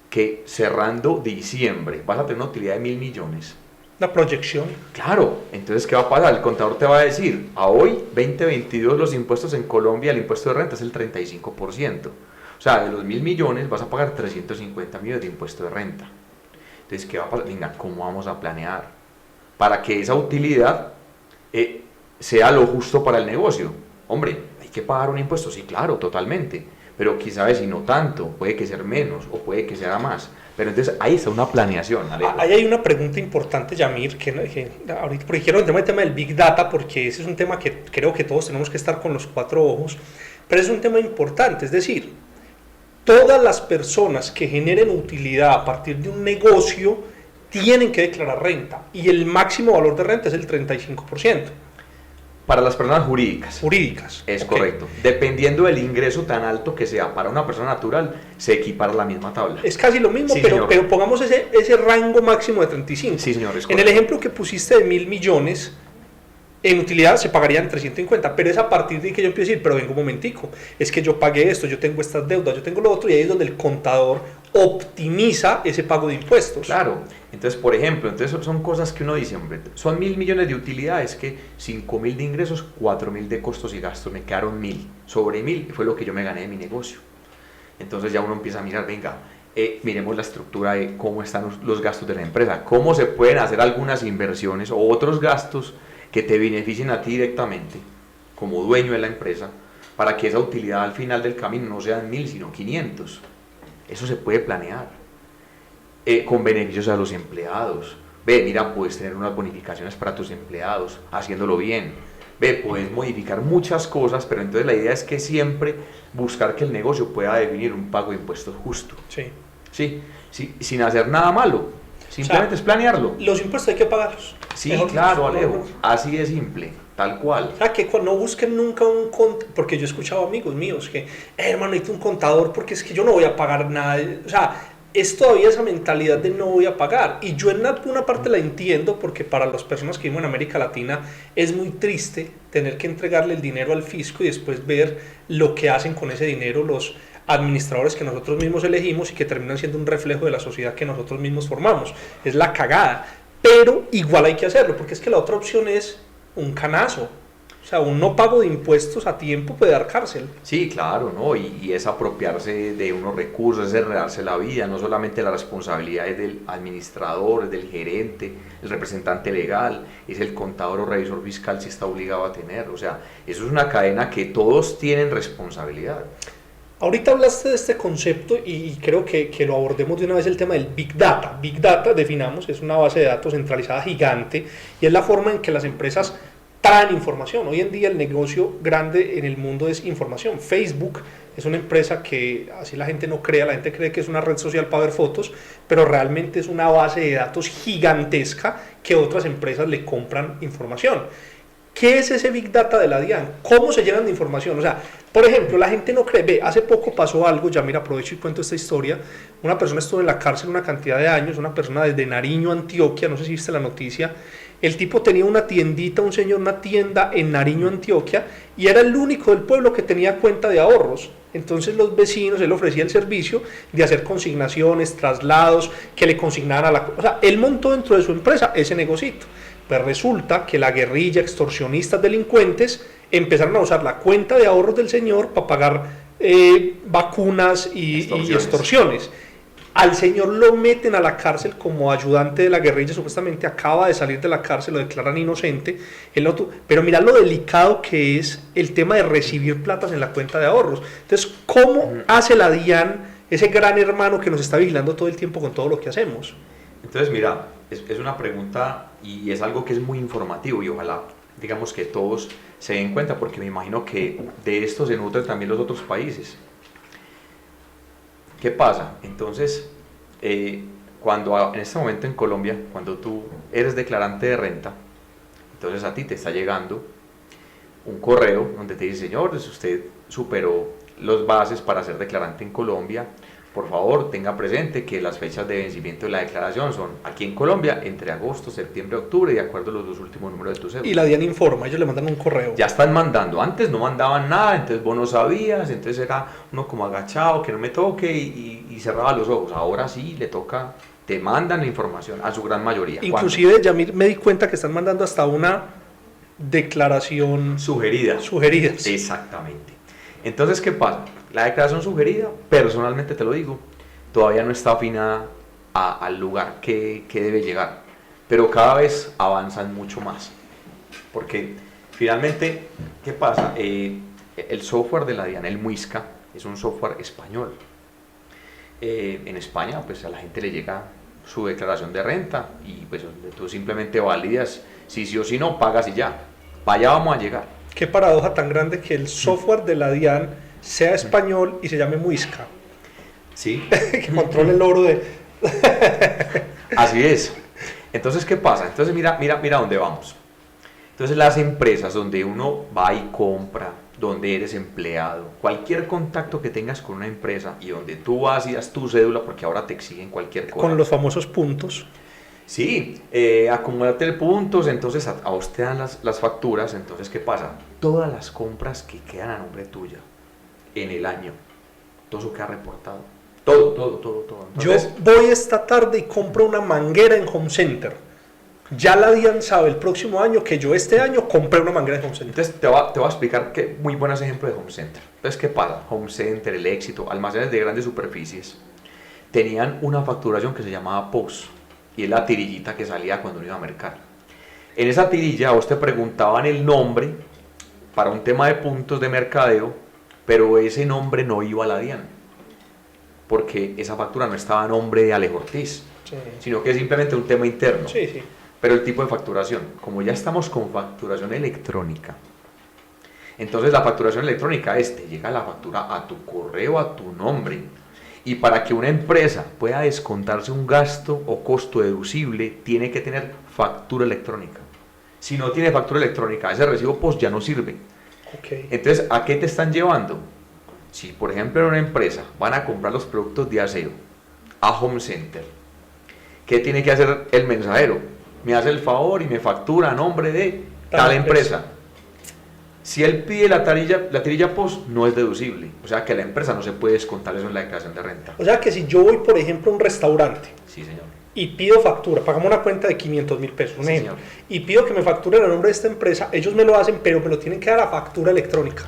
que cerrando diciembre vas a tener una utilidad de 1.000 millones. La proyección. Claro, entonces ¿qué va a pasar? El contador te va a decir, a hoy, 2022, los impuestos en Colombia, el impuesto de renta es el 35%. O sea, de los 1.000 millones vas a pagar 350 millones de impuesto de renta. Entonces, ¿qué va a pasar? Venga, ¿cómo vamos a planear? Para que esa utilidad sea lo justo para el negocio. Hombre, ¿hay que pagar un impuesto? Sí, claro, totalmente. Pero quizá si no tanto, puede que sea menos o puede que sea más. Pero entonces ahí está una planeación. Alejo. Ahí hay una pregunta importante, Yamir, que ahorita, porque quiero entrar en el tema del Big Data, porque ese es un tema que creo que todos tenemos que estar con los 4 ojos, pero es un tema importante, es decir, todas las personas que generen utilidad a partir de un negocio tienen que declarar renta, y el máximo valor de renta es el 35%. Para las personas jurídicas. Jurídicas. Es correcto. Dependiendo del ingreso tan alto que sea para una persona natural, se equipara la misma tabla. Es casi lo mismo, sí, pero pongamos ese rango máximo de 35. Sí, señor, es correcto. En el ejemplo que pusiste de 1.000 millones, en utilidad se pagarían 350, pero es a partir de que yo empiezo a decir, pero vengo un momentico, es que yo pagué esto, yo tengo estas deudas, yo tengo lo otro, y ahí es donde el contador optimiza ese pago de impuestos. Claro, entonces por ejemplo, son cosas que uno dice, hombre, son 1.000 millones de utilidades, que 5.000 de ingresos, 4.000 de costos y gastos, me quedaron 1.000, sobre 1.000 fue lo que yo me gané de mi negocio. Entonces ya uno empieza a mirar, venga, miremos la estructura de cómo están los gastos de la empresa, cómo se pueden hacer algunas inversiones o otros gastos que te beneficien a ti directamente como dueño de la empresa, para que esa utilidad al final del camino no sean 1.000 sino 500. Eso se puede planear con beneficios a los empleados. Mira, puedes tener unas bonificaciones para tus empleados haciéndolo bien. Puedes modificar muchas cosas, pero entonces la idea es que siempre buscar que el negocio pueda definir un pago de impuestos justo. Sí, sin hacer nada malo. Simplemente es planearlo. Los impuestos hay que pagarlos. Sí, claro, Alejo. Así de simple, tal cual. O sea, que no busquen nunca porque yo he escuchado amigos míos que, hermano, necesito un contador porque es que yo no voy a pagar nada. O sea, es todavía esa mentalidad de no voy a pagar. Y yo en alguna parte la entiendo, porque para las personas que viven en América Latina es muy triste tener que entregarle el dinero al fisco y después ver lo que hacen con ese dinero los administradores que nosotros mismos elegimos y que terminan siendo un reflejo de la sociedad que nosotros mismos formamos. Es la cagada, pero igual hay que hacerlo, porque es que la otra opción es un canazo. O sea, un no pago de impuestos a tiempo puede dar cárcel. Sí, claro, ¿no? Y es apropiarse de unos recursos, es enredarse la vida, no solamente la responsabilidad es del administrador, es del gerente, el representante legal, es el contador o revisor fiscal si está obligado a tener. O sea, eso es una cadena que todos tienen responsabilidad. Ahorita hablaste de este concepto y creo que lo abordemos de una vez, el tema del Big Data. Big Data, definamos, es una base de datos centralizada gigante y es la forma en que las empresas traen información. Hoy en día el negocio grande en el mundo es información. Facebook es una empresa que, así la gente no crea, la gente cree que es una red social para ver fotos, pero realmente es una base de datos gigantesca que otras empresas le compran información. ¿Qué es ese Big Data de la DIAN? ¿Cómo se llenan de información? O sea, por ejemplo, la gente no cree, ve, hace poco pasó algo, ya mira, aprovecho y cuento esta historia, una persona estuvo en la cárcel una cantidad de años, una persona desde Nariño, Antioquia, no sé si viste la noticia, el tipo tenía una tiendita, un señor, una tienda en Nariño, Antioquia, y era el único del pueblo que tenía cuenta de ahorros. Entonces los vecinos, él ofrecía el servicio de hacer consignaciones, traslados, que le consignaran a la... O sea, él montó dentro de su empresa ese negocito. Pues resulta que la guerrilla, extorsionistas, delincuentes, empezaron a usar la cuenta de ahorros del señor para pagar vacunas y extorsiones. Al señor lo meten a la cárcel como ayudante de la guerrilla, supuestamente acaba de salir de la cárcel, lo declaran inocente. Pero mira lo delicado que es el tema de recibir platas en la cuenta de ahorros. Entonces, ¿cómo hace la DIAN, ese gran hermano que nos está vigilando todo el tiempo con todo lo que hacemos? Entonces, mira, es una pregunta y es algo que es muy informativo y ojalá, digamos, que todos se den cuenta, porque me imagino que de esto se nutren también los otros países. ¿Qué pasa? Entonces, cuando en este momento en Colombia, cuando tú eres declarante de renta, entonces a ti te está llegando un correo donde te dice, señor, usted superó los bases para ser declarante en Colombia, por favor tenga presente que las fechas de vencimiento de la declaración son aquí en Colombia entre agosto, septiembre, octubre, de acuerdo a los dos últimos números de tu cédula. Y la DIAN informa, ellos le mandan un correo. Ya están mandando, antes no mandaban nada, entonces vos no sabías, entonces era uno como agachado, que no me toque y cerraba los ojos. Ahora sí le toca, te mandan la información a su gran mayoría. Inclusive ya me di cuenta que están mandando hasta una declaración sugerida. Sí. Exactamente. Entonces, ¿qué pasa? La declaración sugerida, personalmente te lo digo, todavía no está afinada al lugar que debe llegar, pero cada vez avanzan mucho más, porque finalmente, ¿qué pasa? El software de la DIAN, el Muisca, es un software español. En España, pues a la gente le llega su declaración de renta y pues tú simplemente validas si sí o si no, pagas y ya. Para allá vamos a llegar. Qué paradoja tan grande que el software de la DIAN sea español y se llame Muisca. Sí. Que controle el oro de... Así es. Entonces, ¿qué pasa? Entonces, mira dónde vamos. Entonces, las empresas donde uno va y compra, donde eres empleado, cualquier contacto que tengas con una empresa y donde tú vas y das tu cédula, porque ahora te exigen cualquier cosa. Con los famosos puntos. Sí, acumularte puntos, entonces a vos te dan las facturas, entonces ¿qué pasa? Todas las compras que quedan a nombre tuya en el año, todo eso queda reportado, todo. Entonces, yo voy esta tarde y compro una manguera en Home Center, ya la DIAN sabe el próximo año que yo este año compré una manguera en Home Center. Entonces te voy a explicar que muy buenos ejemplos de Home Center. Entonces, ¿qué pasa? Home Center, El Éxito, almacenes de grandes superficies, tenían una facturación que se llamaba POS. Y es la tirillita que salía cuando uno iba a mercar. En esa tirilla a vos te preguntaban el nombre para un tema de puntos de mercadeo, pero ese nombre no iba a la DIAN, porque esa factura no estaba a nombre de Alejo Ortiz, sí, sino que es simplemente un tema interno. Sí. Pero el tipo de facturación, como ya estamos con facturación electrónica, entonces la facturación electrónica te llega la factura a tu correo, a tu nombre. Y para que una empresa pueda descontarse un gasto o costo deducible, tiene que tener factura electrónica. Si no tiene factura electrónica, ese recibo POS ya no sirve. Okay. Entonces, ¿a qué te están llevando? Si, por ejemplo, en una empresa van a comprar los productos de aseo a Home Center, ¿qué tiene que hacer el mensajero? Me hace el favor y me factura a nombre de tal empresa. Si él pide la tirilla POS, no es deducible. O sea que la empresa no se puede descontar eso en la declaración de renta. O sea que si yo voy, por ejemplo, a un restaurante, Sí, señor. y pido factura, pagamos una cuenta de 500.000 pesos, un Sí, ejemplo, señor. y pido que me facturen a nombre de esta empresa, ellos me lo hacen, pero me lo tienen que dar a factura electrónica.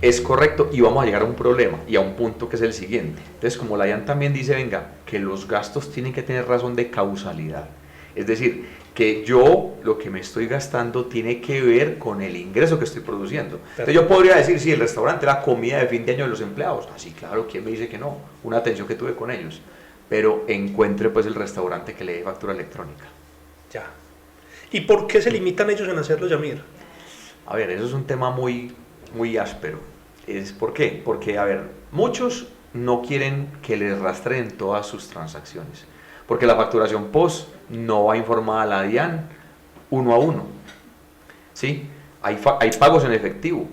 Es correcto, y vamos a llegar a un problema y a un punto que es el siguiente. Entonces, como la DIAN también dice, venga, que los gastos tienen que tener razón de causalidad. Es decir, que yo lo que me estoy gastando tiene que ver con el ingreso que estoy produciendo. Entonces yo podría decir, sí, el restaurante, la comida de fin de año de los empleados. Así, claro, ¿quién me dice que no? Una atención que tuve con ellos. Pero encuentre pues el restaurante que le dé factura electrónica. Ya. ¿Y por qué se limitan ellos en hacerlo, Yamir? A ver, eso es un tema muy áspero. ¿Por qué? Porque, a ver, muchos no quieren que les rastreen todas sus transacciones, porque la facturación POS no va informada a la DIAN uno a uno. ¿Sí? Hay pagos en efectivo,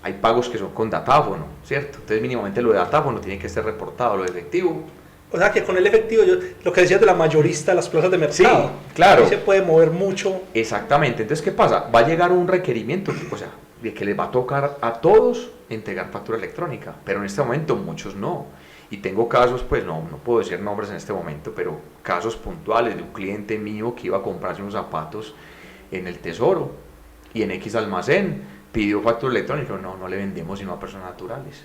hay pagos que son con datáfono, ¿cierto? Entonces mínimamente lo de datáfono tiene que ser reportado, lo de efectivo. O sea que con el efectivo, lo que decías de la mayorista de las plazas de mercado, Sí, claro. ahí se puede mover mucho. Exactamente, entonces ¿qué pasa? Va a llegar un requerimiento, o sea, de que les va a tocar a todos entregar factura electrónica, pero en este momento muchos no. Y tengo casos, pues no puedo decir nombres en este momento, pero casos puntuales de un cliente mío que iba a comprarse unos zapatos en el Tesoro y en X almacén pidió factura electrónica. No le vendemos sino a personas naturales.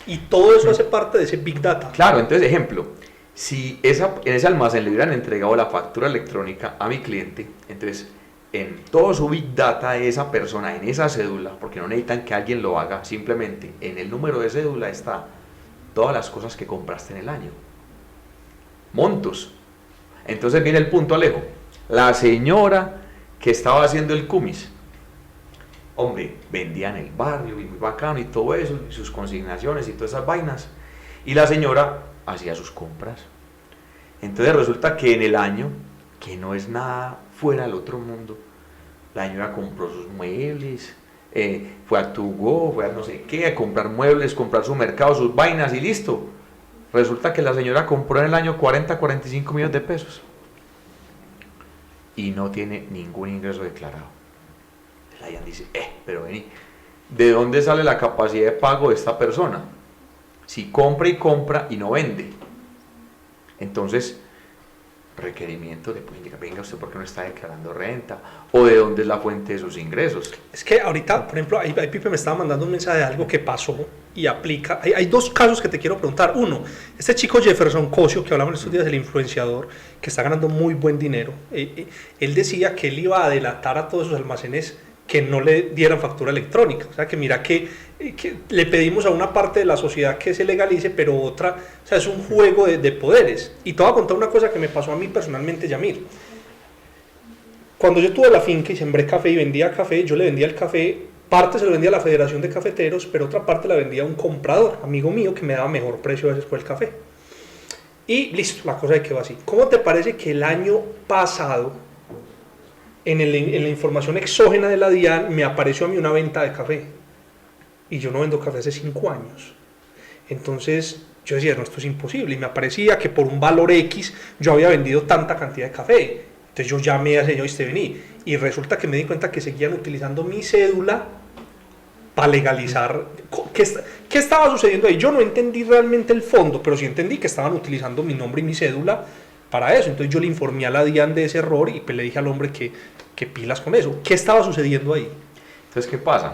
Y todo eso hace parte de ese Big Data. Claro, entonces, ejemplo, si en ese almacén le hubieran entregado la factura electrónica a mi cliente, entonces en todo su Big Data de esa persona, en esa cédula, porque no necesitan que alguien lo haga, simplemente en el número de cédula está todas las cosas que compraste en el año, montos. Entonces viene el punto, Alejo, la señora que estaba haciendo el cumis, hombre, vendía en el barrio y muy bacano y todo eso, y sus consignaciones y todas esas vainas, y la señora hacía sus compras. Entonces resulta que en el año, que no es nada fuera del otro mundo, la señora compró sus muebles, fue a Tugo, fue a no sé qué, a comprar muebles, comprar su mercado, sus vainas y listo. Resulta que la señora compró en el año 45 millones de pesos y no tiene ningún ingreso declarado. La DIAN dice, pero vení, ¿de dónde sale la capacidad de pago de esta persona? Si compra y no vende. Entonces, requerimiento le puede indicar, venga, usted por qué no está declarando renta, o de dónde es la fuente de sus ingresos. Es que ahorita, por ejemplo, ahí Pipe me estaba mandando un mensaje de algo que pasó y aplica. Hay dos casos que te quiero preguntar. Uno, este chico Jefferson Cosio, que hablamos estos días del influenciador, que está ganando muy buen dinero, él decía que él iba a delatar a todos esos almacenes que no le dieran factura electrónica. O sea, que mira que le pedimos a una parte de la sociedad que se legalice, pero otra, o sea, es un juego de poderes. Y te voy a contar una cosa que me pasó a mí personalmente, Yamir. Cuando yo tuve la finca y sembré café y vendía café, yo le vendía el café, parte se lo vendía a la Federación de Cafeteros, pero otra parte la vendía a un comprador, amigo mío, que me daba mejor precio a veces por el café. Y listo, la cosa quedó así. ¿Cómo te parece que el año pasado, en la información exógena de la DIAN, me apareció a mí una venta de café? Y yo no vendo café hace 5 años. Entonces yo decía, no, esto es imposible. Y me aparecía que por un valor X yo había vendido tanta cantidad de café. Entonces yo llamé al señor y vení. Y resulta que me di cuenta que seguían utilizando mi cédula para legalizar. ¿Qué estaba sucediendo ahí? Yo no entendí realmente el fondo, pero sí entendí que estaban utilizando mi nombre y mi cédula para eso. Entonces yo le informé a la DIAN de ese error y pues le dije al hombre que pilas con eso. ¿Qué estaba sucediendo ahí? Entonces, ¿qué pasa?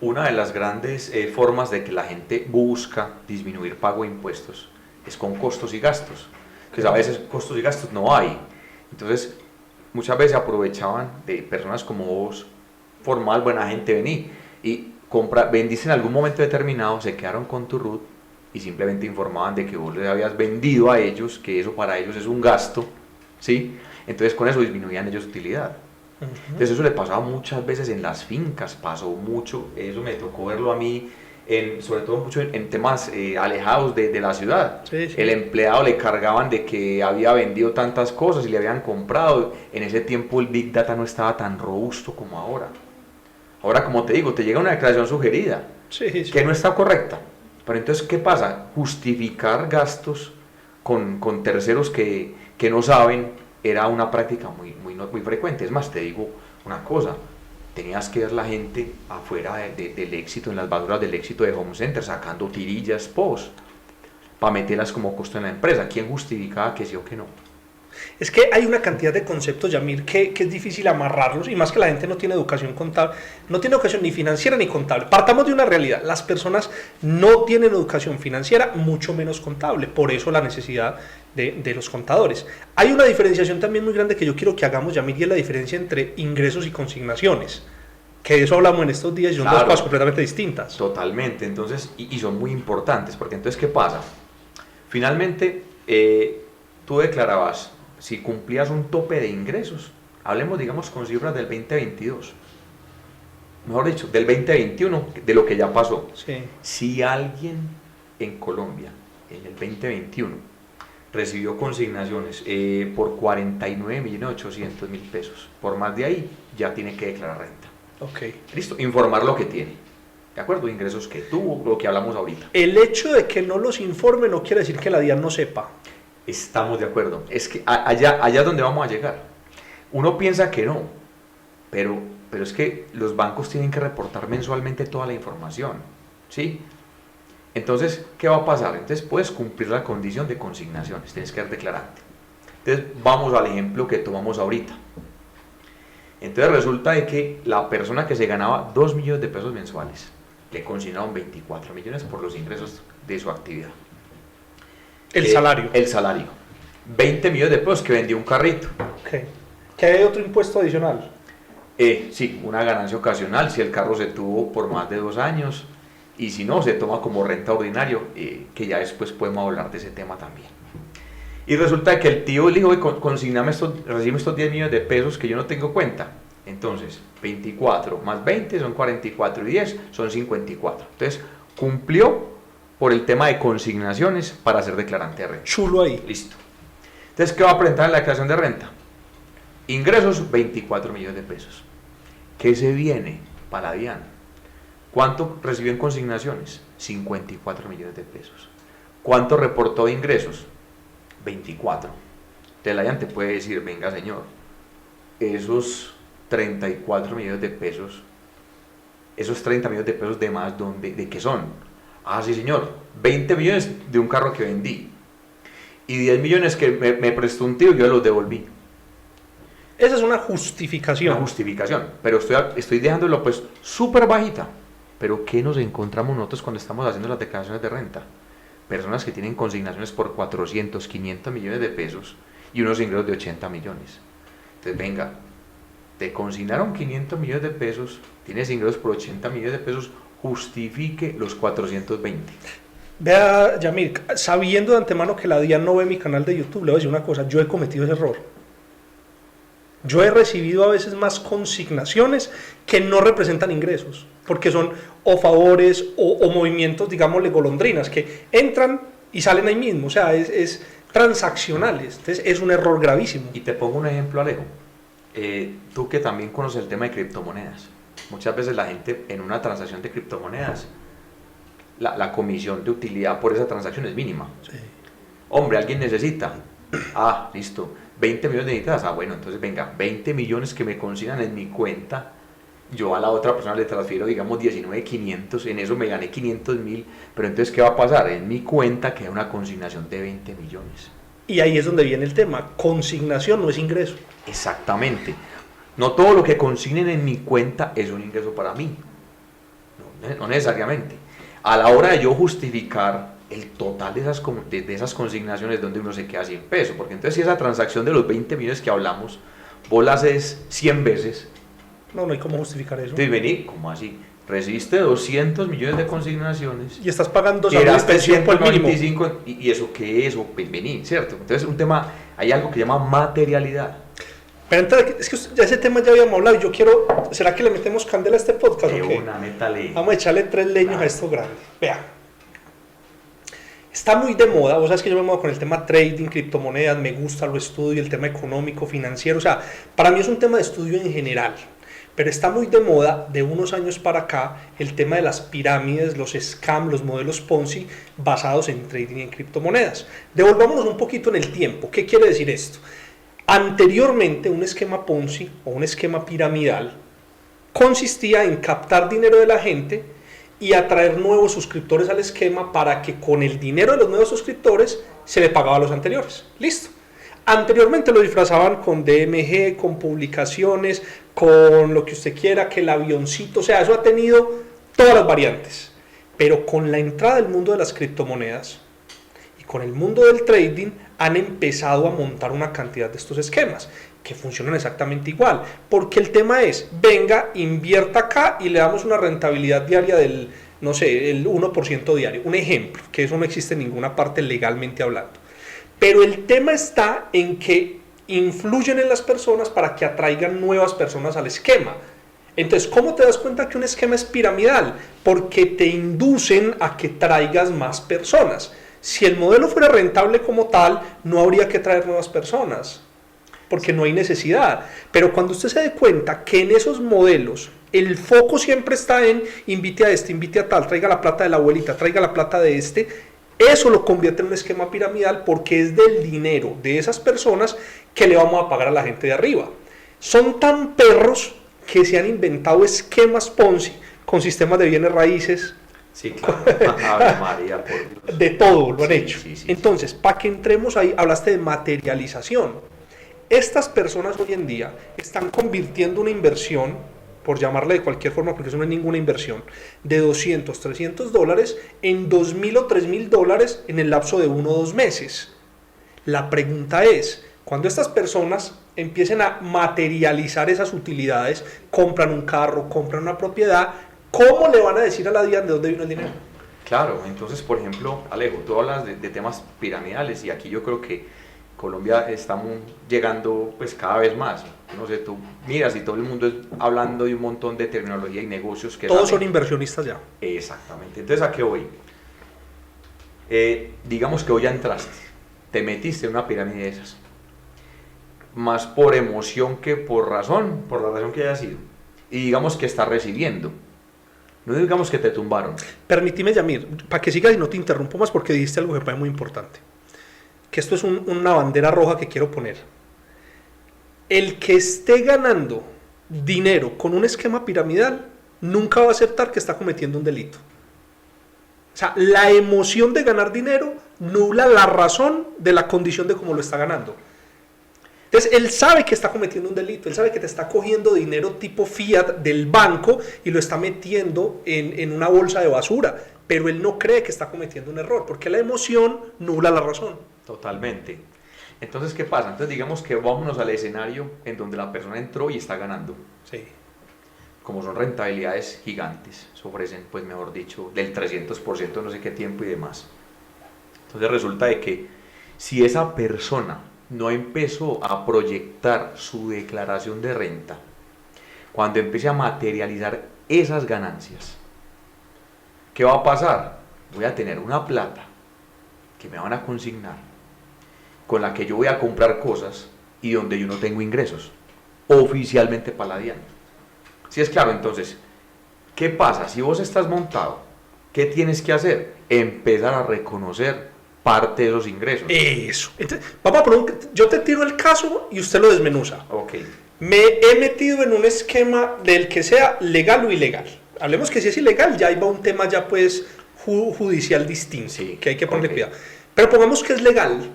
Una de las grandes formas de que la gente busca disminuir pago de impuestos es con costos y gastos. Pues a veces costos y gastos no hay. Entonces, muchas veces aprovechaban de personas como vos, formal, buena gente, vení y vendiste en algún momento determinado, se quedaron con tu RUT y simplemente informaban de que vos les habías vendido a ellos, que eso para ellos es un gasto, ¿sí? Entonces con eso disminuían ellos utilidad. Entonces eso le pasaba muchas veces en las fincas, pasó mucho, eso me tocó verlo a mí, sobre todo mucho en temas alejados de la ciudad. Sí, sí. El empleado le cargaban de que había vendido tantas cosas y le habían comprado. En ese tiempo el Big Data no estaba tan robusto como ahora. Ahora, como te digo, te llega una declaración sugerida, Sí. que no está correcta. Pero entonces, ¿qué pasa? Justificar gastos con terceros que no saben era una práctica muy frecuente. Es más, te digo una cosa, tenías que ver la gente afuera del éxito, en las basuras del éxito de Home Center, sacando tirillas, post, para meterlas como costo en la empresa. ¿Quién justificaba que sí o que no? Es que hay una cantidad de conceptos, Yamir, que es difícil amarrarlos, y más que la gente no tiene educación contable, no tiene educación ni financiera ni contable. Partamos de una realidad: las personas no tienen educación financiera, mucho menos contable, por eso la necesidad de los contadores. Hay una diferenciación también muy grande que yo quiero que hagamos, Yamir, y es la diferencia entre ingresos y consignaciones, que de eso hablamos en estos días y son dos cosas completamente distintas. Totalmente, entonces, y son muy importantes, porque entonces, ¿qué pasa? Finalmente, tú declarabas, si cumplías un tope de ingresos, hablemos, digamos, con cifras del 2022, mejor dicho, del 2021, de lo que ya pasó. Sí. Si alguien en Colombia, en el 2021, recibió consignaciones por 49.800.000 pesos, por más de ahí, ya tiene que declarar renta. Ok. Listo, informar lo que tiene. ¿De acuerdo? Ingresos que tuvo, lo que hablamos ahorita. El hecho de que no los informe no quiere decir que la DIAN no sepa. Estamos de acuerdo. Es que allá es donde vamos a llegar. Uno piensa que no, pero es que los bancos tienen que reportar mensualmente toda la información, ¿sí? Entonces, ¿qué va a pasar? Entonces puedes cumplir la condición de consignaciones, tienes que ser declarante. Entonces, vamos al ejemplo que tomamos ahorita. Entonces resulta de que la persona que se ganaba 2 millones de pesos mensuales, le consignaron 24 millones por los ingresos de su actividad. El salario. El salario. 20 millones de pesos que vendió un carrito. Okay. ¿Que hay otro impuesto adicional? Sí, una ganancia ocasional si el carro se tuvo por más de 2 años, y si no, se toma como renta ordinario, que ya después podemos hablar de ese tema también. Y resulta que el tío le dijo, recibe estos 10 millones de pesos que yo no tengo cuenta. Entonces, 24 más 20 son 44 y 10 son 54. Entonces, cumplió por el tema de consignaciones para ser declarante de renta. Chulo ahí. Listo. Entonces, ¿qué va a presentar en la declaración de renta? Ingresos, 24 millones de pesos. ¿Qué se viene para la DIAN? ¿Cuánto recibió en consignaciones? 54 millones de pesos. ¿Cuánto reportó de ingresos? 24. Entonces la DIAN te puede decir, venga señor, esos 34 millones de pesos, esos 30 millones de pesos de más, ¿de qué son? Ah, sí señor, 20 millones de un carro que vendí y 10 millones que me prestó un tío y yo los devolví. Esa es una justificación. Una justificación, pero estoy dejándolo pues súper bajita. Pero ¿qué nos encontramos nosotros cuando estamos haciendo las declaraciones de renta? Personas que tienen consignaciones por 400, 500 millones de pesos y unos ingresos de 80 millones. Entonces venga, te consignaron 500 millones de pesos, tienes ingresos por 80 millones de pesos, justifique los 420. Vea, Yamir, sabiendo de antemano que la DIAN no ve mi canal de YouTube, le voy a decir una cosa: yo he cometido ese error. Yo he recibido a veces más consignaciones que no representan ingresos, porque son o favores o movimientos, digámosle, golondrinas, que entran y salen ahí mismo, o sea, es transaccionales. Entonces es un error gravísimo. Y te pongo un ejemplo, Alejo. Tú que también conoces el tema de criptomonedas, muchas veces la gente en una transacción de criptomonedas, la comisión de utilidad por esa transacción es mínima. Sí. Hombre, alguien necesita, ah, listo, 20 millones necesitas, ah, bueno, entonces venga, 20 millones que me consignan en mi cuenta, yo a la otra persona le transfiero, digamos, 19.500, en eso me gané 500.000, pero entonces, ¿qué va a pasar? En mi cuenta queda una consignación de 20 millones. Y ahí es donde viene el tema: consignación no es ingreso. Exactamente. No todo lo que consignen en mi cuenta es un ingreso para mí, no necesariamente. A la hora de yo justificar el total de esas consignaciones, donde uno se queda sin peso, porque entonces si esa transacción de los 20 millones que hablamos, vos la haces 100 veces. No hay cómo justificar eso. Entonces vení, ¿cómo así? Recibiste 200 millones de consignaciones y estás pagando pensión por el mínimo. ¿Y eso qué es? Vení, ¿cierto? Entonces un tema, hay algo que se llama materialidad. Pero entonces, es que ya ese tema ya habíamos hablado y yo quiero, ¿será que le metemos candela a este podcast o qué? Métale. Vamos a echarle 3 leños a esto grande. Vea, está muy de moda, vos sabes que yo me muevo con el tema trading, criptomonedas, me gusta, lo estudio, el tema económico, financiero, o sea, para mí es un tema de estudio en general, pero está muy de moda de unos años para acá el tema de las pirámides, los scams, los modelos Ponzi basados en trading y en criptomonedas. Devolvámonos un poquito en el tiempo. ¿Qué quiere decir esto? Anteriormente, un esquema Ponzi o un esquema piramidal consistía en captar dinero de la gente y atraer nuevos suscriptores al esquema para que con el dinero de los nuevos suscriptores se le pagaba a los anteriores. Listo. Anteriormente lo disfrazaban con DMG, con publicaciones, con lo que usted quiera, que el avioncito, o sea, eso ha tenido todas las variantes. Pero con la entrada del mundo de las criptomonedas y con el mundo del trading han empezado a montar una cantidad de estos esquemas que funcionan exactamente igual, porque el tema es, venga, invierta acá y le damos una rentabilidad diaria del, no sé, el 1% diario, un ejemplo, que eso no existe en ninguna parte legalmente hablando. Pero el tema está en que influyen en las personas para que atraigan nuevas personas al esquema. Entonces, ¿cómo te das cuenta que un esquema es piramidal? Porque te inducen a que traigas más personas. Si el modelo fuera rentable como tal, no habría que traer nuevas personas, porque no hay necesidad. Pero cuando usted se dé cuenta que en esos modelos el foco siempre está en invite a este, invite a tal, traiga la plata de la abuelita, traiga la plata de este, eso lo convierte en un esquema piramidal porque es del dinero de esas personas que le vamos a pagar a la gente de arriba. Son tan perros que se han inventado esquemas Ponzi con sistemas de bienes raíces. Sí, claro. Ave María, por Dios. De todo lo han hecho. Sí. Entonces, para que entremos ahí, hablaste de materialización. Estas personas hoy en día están convirtiendo una inversión, por llamarle de cualquier forma, porque eso no es ninguna inversión, de 200, 300 dólares en 2.000 o 3.000 dólares en el lapso de 1 o 2 meses. La pregunta es, cuando estas personas empiecen a materializar esas utilidades, compran un carro, compran una propiedad, ¿cómo le van a decir a la DIAN de dónde vino el dinero? Claro, entonces, por ejemplo, Alejo, tú hablas de temas piramidales y aquí yo creo que Colombia estamos llegando pues cada vez más. No sé, tú miras y todo el mundo es hablando de un montón de terminología y negocios que... Todos son inversionistas ya. Exactamente. Entonces, ¿a qué voy? Digamos que hoy ya entraste, te metiste en una pirámide de esas. Más por emoción que por la razón que haya sido. Y digamos que estás recibiendo. No digamos que te tumbaron. Permíteme, Yamir, para que sigas y no te interrumpo más porque dijiste algo que me parece muy importante. Que esto es una bandera roja que quiero poner. El que esté ganando dinero con un esquema piramidal nunca va a aceptar que está cometiendo un delito. O sea, la emoción de ganar dinero nubla la razón de la condición de cómo lo está ganando. Entonces, él sabe que está cometiendo un delito, él sabe que te está cogiendo dinero tipo fiat del banco y lo está metiendo en una bolsa de basura, pero él no cree que está cometiendo un error, porque la emoción nubla la razón. Totalmente. Entonces, ¿qué pasa? Entonces, digamos que vámonos al escenario en donde la persona entró y está ganando. Sí. Como son rentabilidades gigantes, se ofrecen, pues mejor dicho, del 300% no sé qué tiempo y demás. Entonces, resulta de que si esa persona no empezó a proyectar su declaración de renta, cuando empiece a materializar esas ganancias, ¿qué va a pasar? Voy a tener una plata que me van a consignar, con la que yo voy a comprar cosas y donde yo no tengo ingresos, oficialmente para la DIAN. ¿Sí es claro? Entonces, ¿qué pasa? Si vos estás montado, ¿qué tienes que hacer? Empezar a reconocer parte de esos ingresos. Eso. Entonces, yo te tiro el caso y usted lo desmenuza. Ok. Me he metido en un esquema del que sea legal o ilegal. Hablemos que si es ilegal, ya ahí va un tema ya pues judicial distinto, Sí, que hay que ponerle cuidado. Pero pongamos que es legal.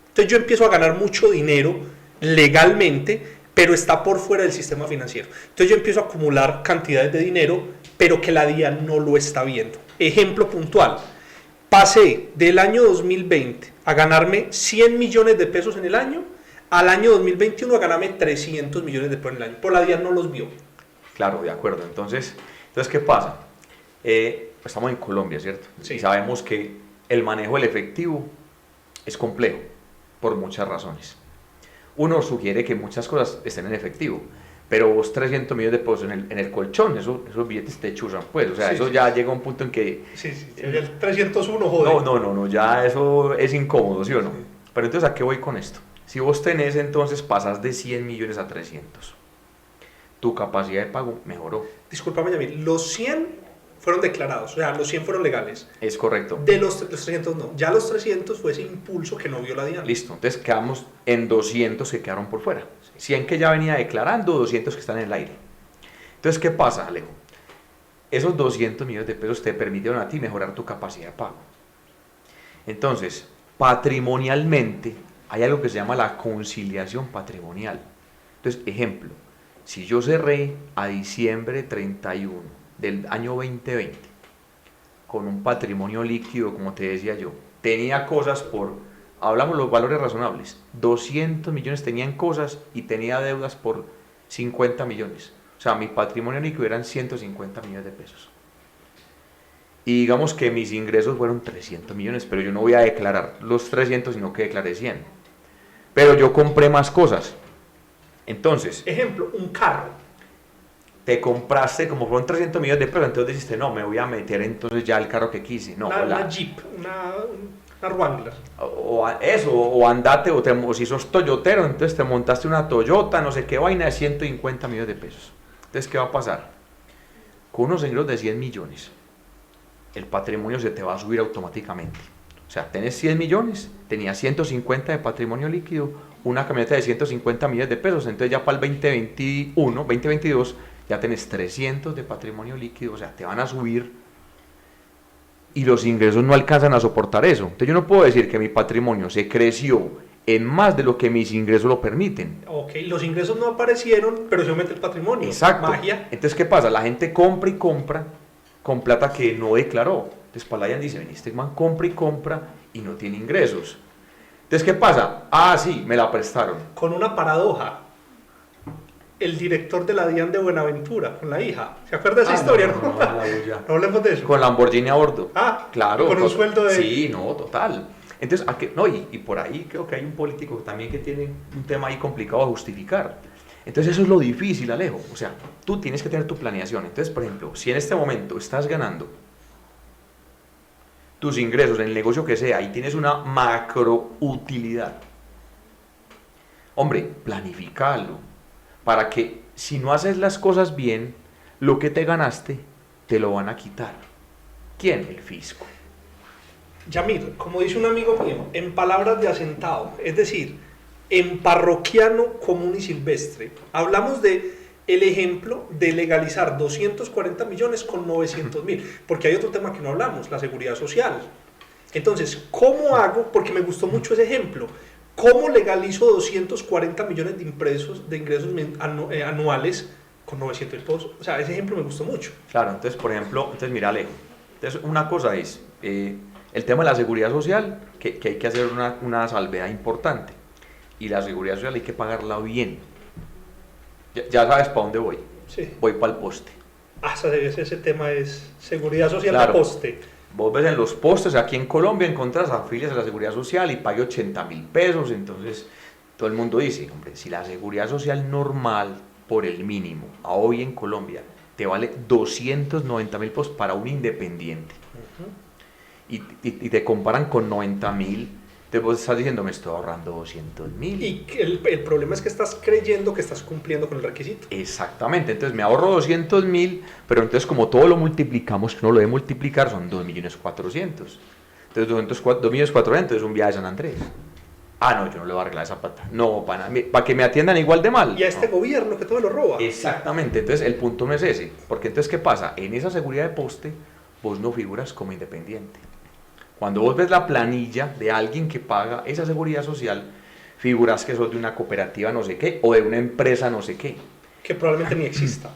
Entonces yo empiezo a ganar mucho dinero legalmente, pero está por fuera del sistema financiero. Entonces yo empiezo a acumular cantidades de dinero, pero que la DIAN no lo está viendo. Ejemplo puntual. Pasé del año 2020 a ganarme 100 millones de pesos en el año, al año 2021 a ganarme 300 millones de pesos en el año. Por la DIAN no los vio. Claro, de acuerdo. Entonces ¿qué pasa? Estamos en Colombia, ¿cierto? Sí. Y sabemos que el manejo del efectivo es complejo, por muchas razones. Uno sugiere que muchas cosas estén en efectivo, pero vos 300 millones de pesos en el colchón, esos billetes te chuzan, pues, o sea, Sí, eso sí, ya sí. llega a un punto en que... Sí, el 301, joder. No, ya eso es incómodo, ¿sí o no? Sí. Pero entonces, ¿a qué voy con esto? Si vos tenés, entonces pasas de 100 millones a 300. Tu capacidad de pago mejoró. Discúlpame, Yamil, los 100 fueron declarados, o sea, los 100 fueron legales. Es correcto. De los 300 no, ya los 300 fue ese impulso que no vio la DIAN. Listo, entonces quedamos en 200 que quedaron por fuera. 100 que ya venía declarando, 200 que están en el aire. Entonces, ¿qué pasa, Alejo? Esos 200 millones de pesos te permitieron a ti mejorar tu capacidad de pago. Entonces, patrimonialmente, hay algo que se llama la conciliación patrimonial. Entonces, ejemplo, si yo cerré a diciembre 31 del año 2020 con un patrimonio líquido, como te decía yo, tenía cosas por, hablamos los valores razonables, 200 millones tenían cosas y tenía deudas por 50 millones. O sea, mi patrimonio líquido eran 150 millones de pesos. Y digamos que mis ingresos fueron 300 millones, pero yo no voy a declarar los 300, sino que declaré 100. Pero yo compré más cosas. Entonces, ejemplo, un carro. Te compraste, como fueron 300 millones de pesos, entonces dijiste, no, me voy a meter entonces ya el carro que quise. No, una Jeep, una Wrangler. O andate, o si sos toyotero, entonces te montaste una Toyota, no sé qué vaina de 150 millones de pesos. Entonces, ¿qué va a pasar? Con unos ingresos de 100 millones, el patrimonio se te va a subir automáticamente. O sea, tenés 100 millones, tenías 150 de patrimonio líquido, una camioneta de 150 millones de pesos, entonces ya para el 2021, 2022, ya tenés 300 de patrimonio líquido, o sea, te van a subir y los ingresos no alcanzan a soportar eso. Entonces yo no puedo decir que mi patrimonio se creció en más de lo que mis ingresos lo permiten. Ok, los ingresos no aparecieron, pero se aumenta el patrimonio. Exacto. Magia. Entonces, ¿qué pasa? La gente compra y compra con plata que no declaró. Entonces Palayan dice, este man compra y compra y no tiene ingresos. Entonces, ¿qué pasa? Ah, sí, me la prestaron. Con una paradoja. El director de la DIAN de Buenaventura, con la hija. ¿Se acuerda de esa historia? No hablemos de eso. Con Lamborghini a bordo. Ah, claro. Con un sueldo de... Sí, no, total. Entonces, no, y por ahí creo que hay un político también que tiene un tema ahí complicado a justificar. Entonces, eso es lo difícil, Alejo. O sea, tú tienes que tener tu planeación. Entonces, por ejemplo, si en este momento estás ganando tus ingresos en el negocio que sea y tienes una macro utilidad, hombre, planifícalo para que si no haces las cosas bien, lo que te ganaste te lo van a quitar. ¿Quién? El fisco. Yamir, como dice un amigo mío, en palabras de asentado, es decir, en parroquiano común y silvestre, hablamos de el ejemplo de legalizar 240 millones con 900.000, porque hay otro tema que no hablamos, la seguridad social. Entonces, ¿cómo hago? Porque me gustó mucho ese ejemplo. ¿Cómo legalizo 240 millones de ingresos anuales con 900 pesos? O sea, ese ejemplo me gustó mucho. Claro, entonces, por ejemplo, mira, Alejo, entonces una cosa es el tema de la seguridad social, que hay que hacer una salvedad importante. Y la seguridad social hay que pagarla bien. Ya sabes para dónde voy. Sí. Voy para el poste. Ah, ese tema es seguridad social, claro. De poste. Vos ves en los postes, aquí en Colombia encontrás afilias a la seguridad social y pague 80.000 pesos, entonces todo el mundo dice, hombre, si la seguridad social normal por el mínimo, a hoy en Colombia, te vale 290.000 pesos para un independiente, y te comparan con 90.000, entonces vos estás diciendo, me estoy ahorrando 200.000. Y el problema es que estás creyendo que estás cumpliendo con el requisito. Exactamente, entonces me ahorro 200.000, pero entonces como todo lo multiplicamos, que uno lo debe multiplicar, son 2.400.000. Entonces 2.400.000 es un viaje a San Andrés. Ah, no, yo no le voy a arreglar esa pata. No, para que me atiendan igual de mal. Y a este gobierno que todo lo roba. Exactamente, entonces el punto no es ese. Porque entonces, ¿qué pasa? En esa seguridad de poste, vos no figuras como independiente. Cuando vos ves la planilla de alguien que paga esa seguridad social, figuras que sos de una cooperativa no sé qué, o de una empresa no sé qué. Que probablemente ni exista.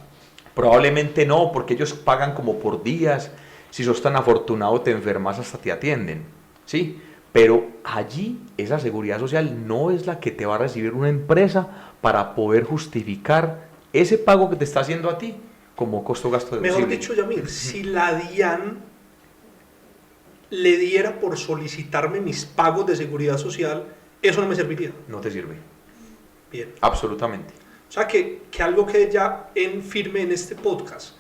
Probablemente no, porque ellos pagan como por días. Si sos tan afortunado, te enfermas, hasta te atienden. ¿Sí? Pero allí esa seguridad social no es la que te va a recibir una empresa para poder justificar ese pago que te está haciendo a ti como costo-gasto deducible. Mejor dicho, Yamir, si la DIAN le diera por solicitarme mis pagos de seguridad social, eso no me serviría. No te sirve. Bien. Absolutamente. O sea, que algo quede ya en firme en este podcast.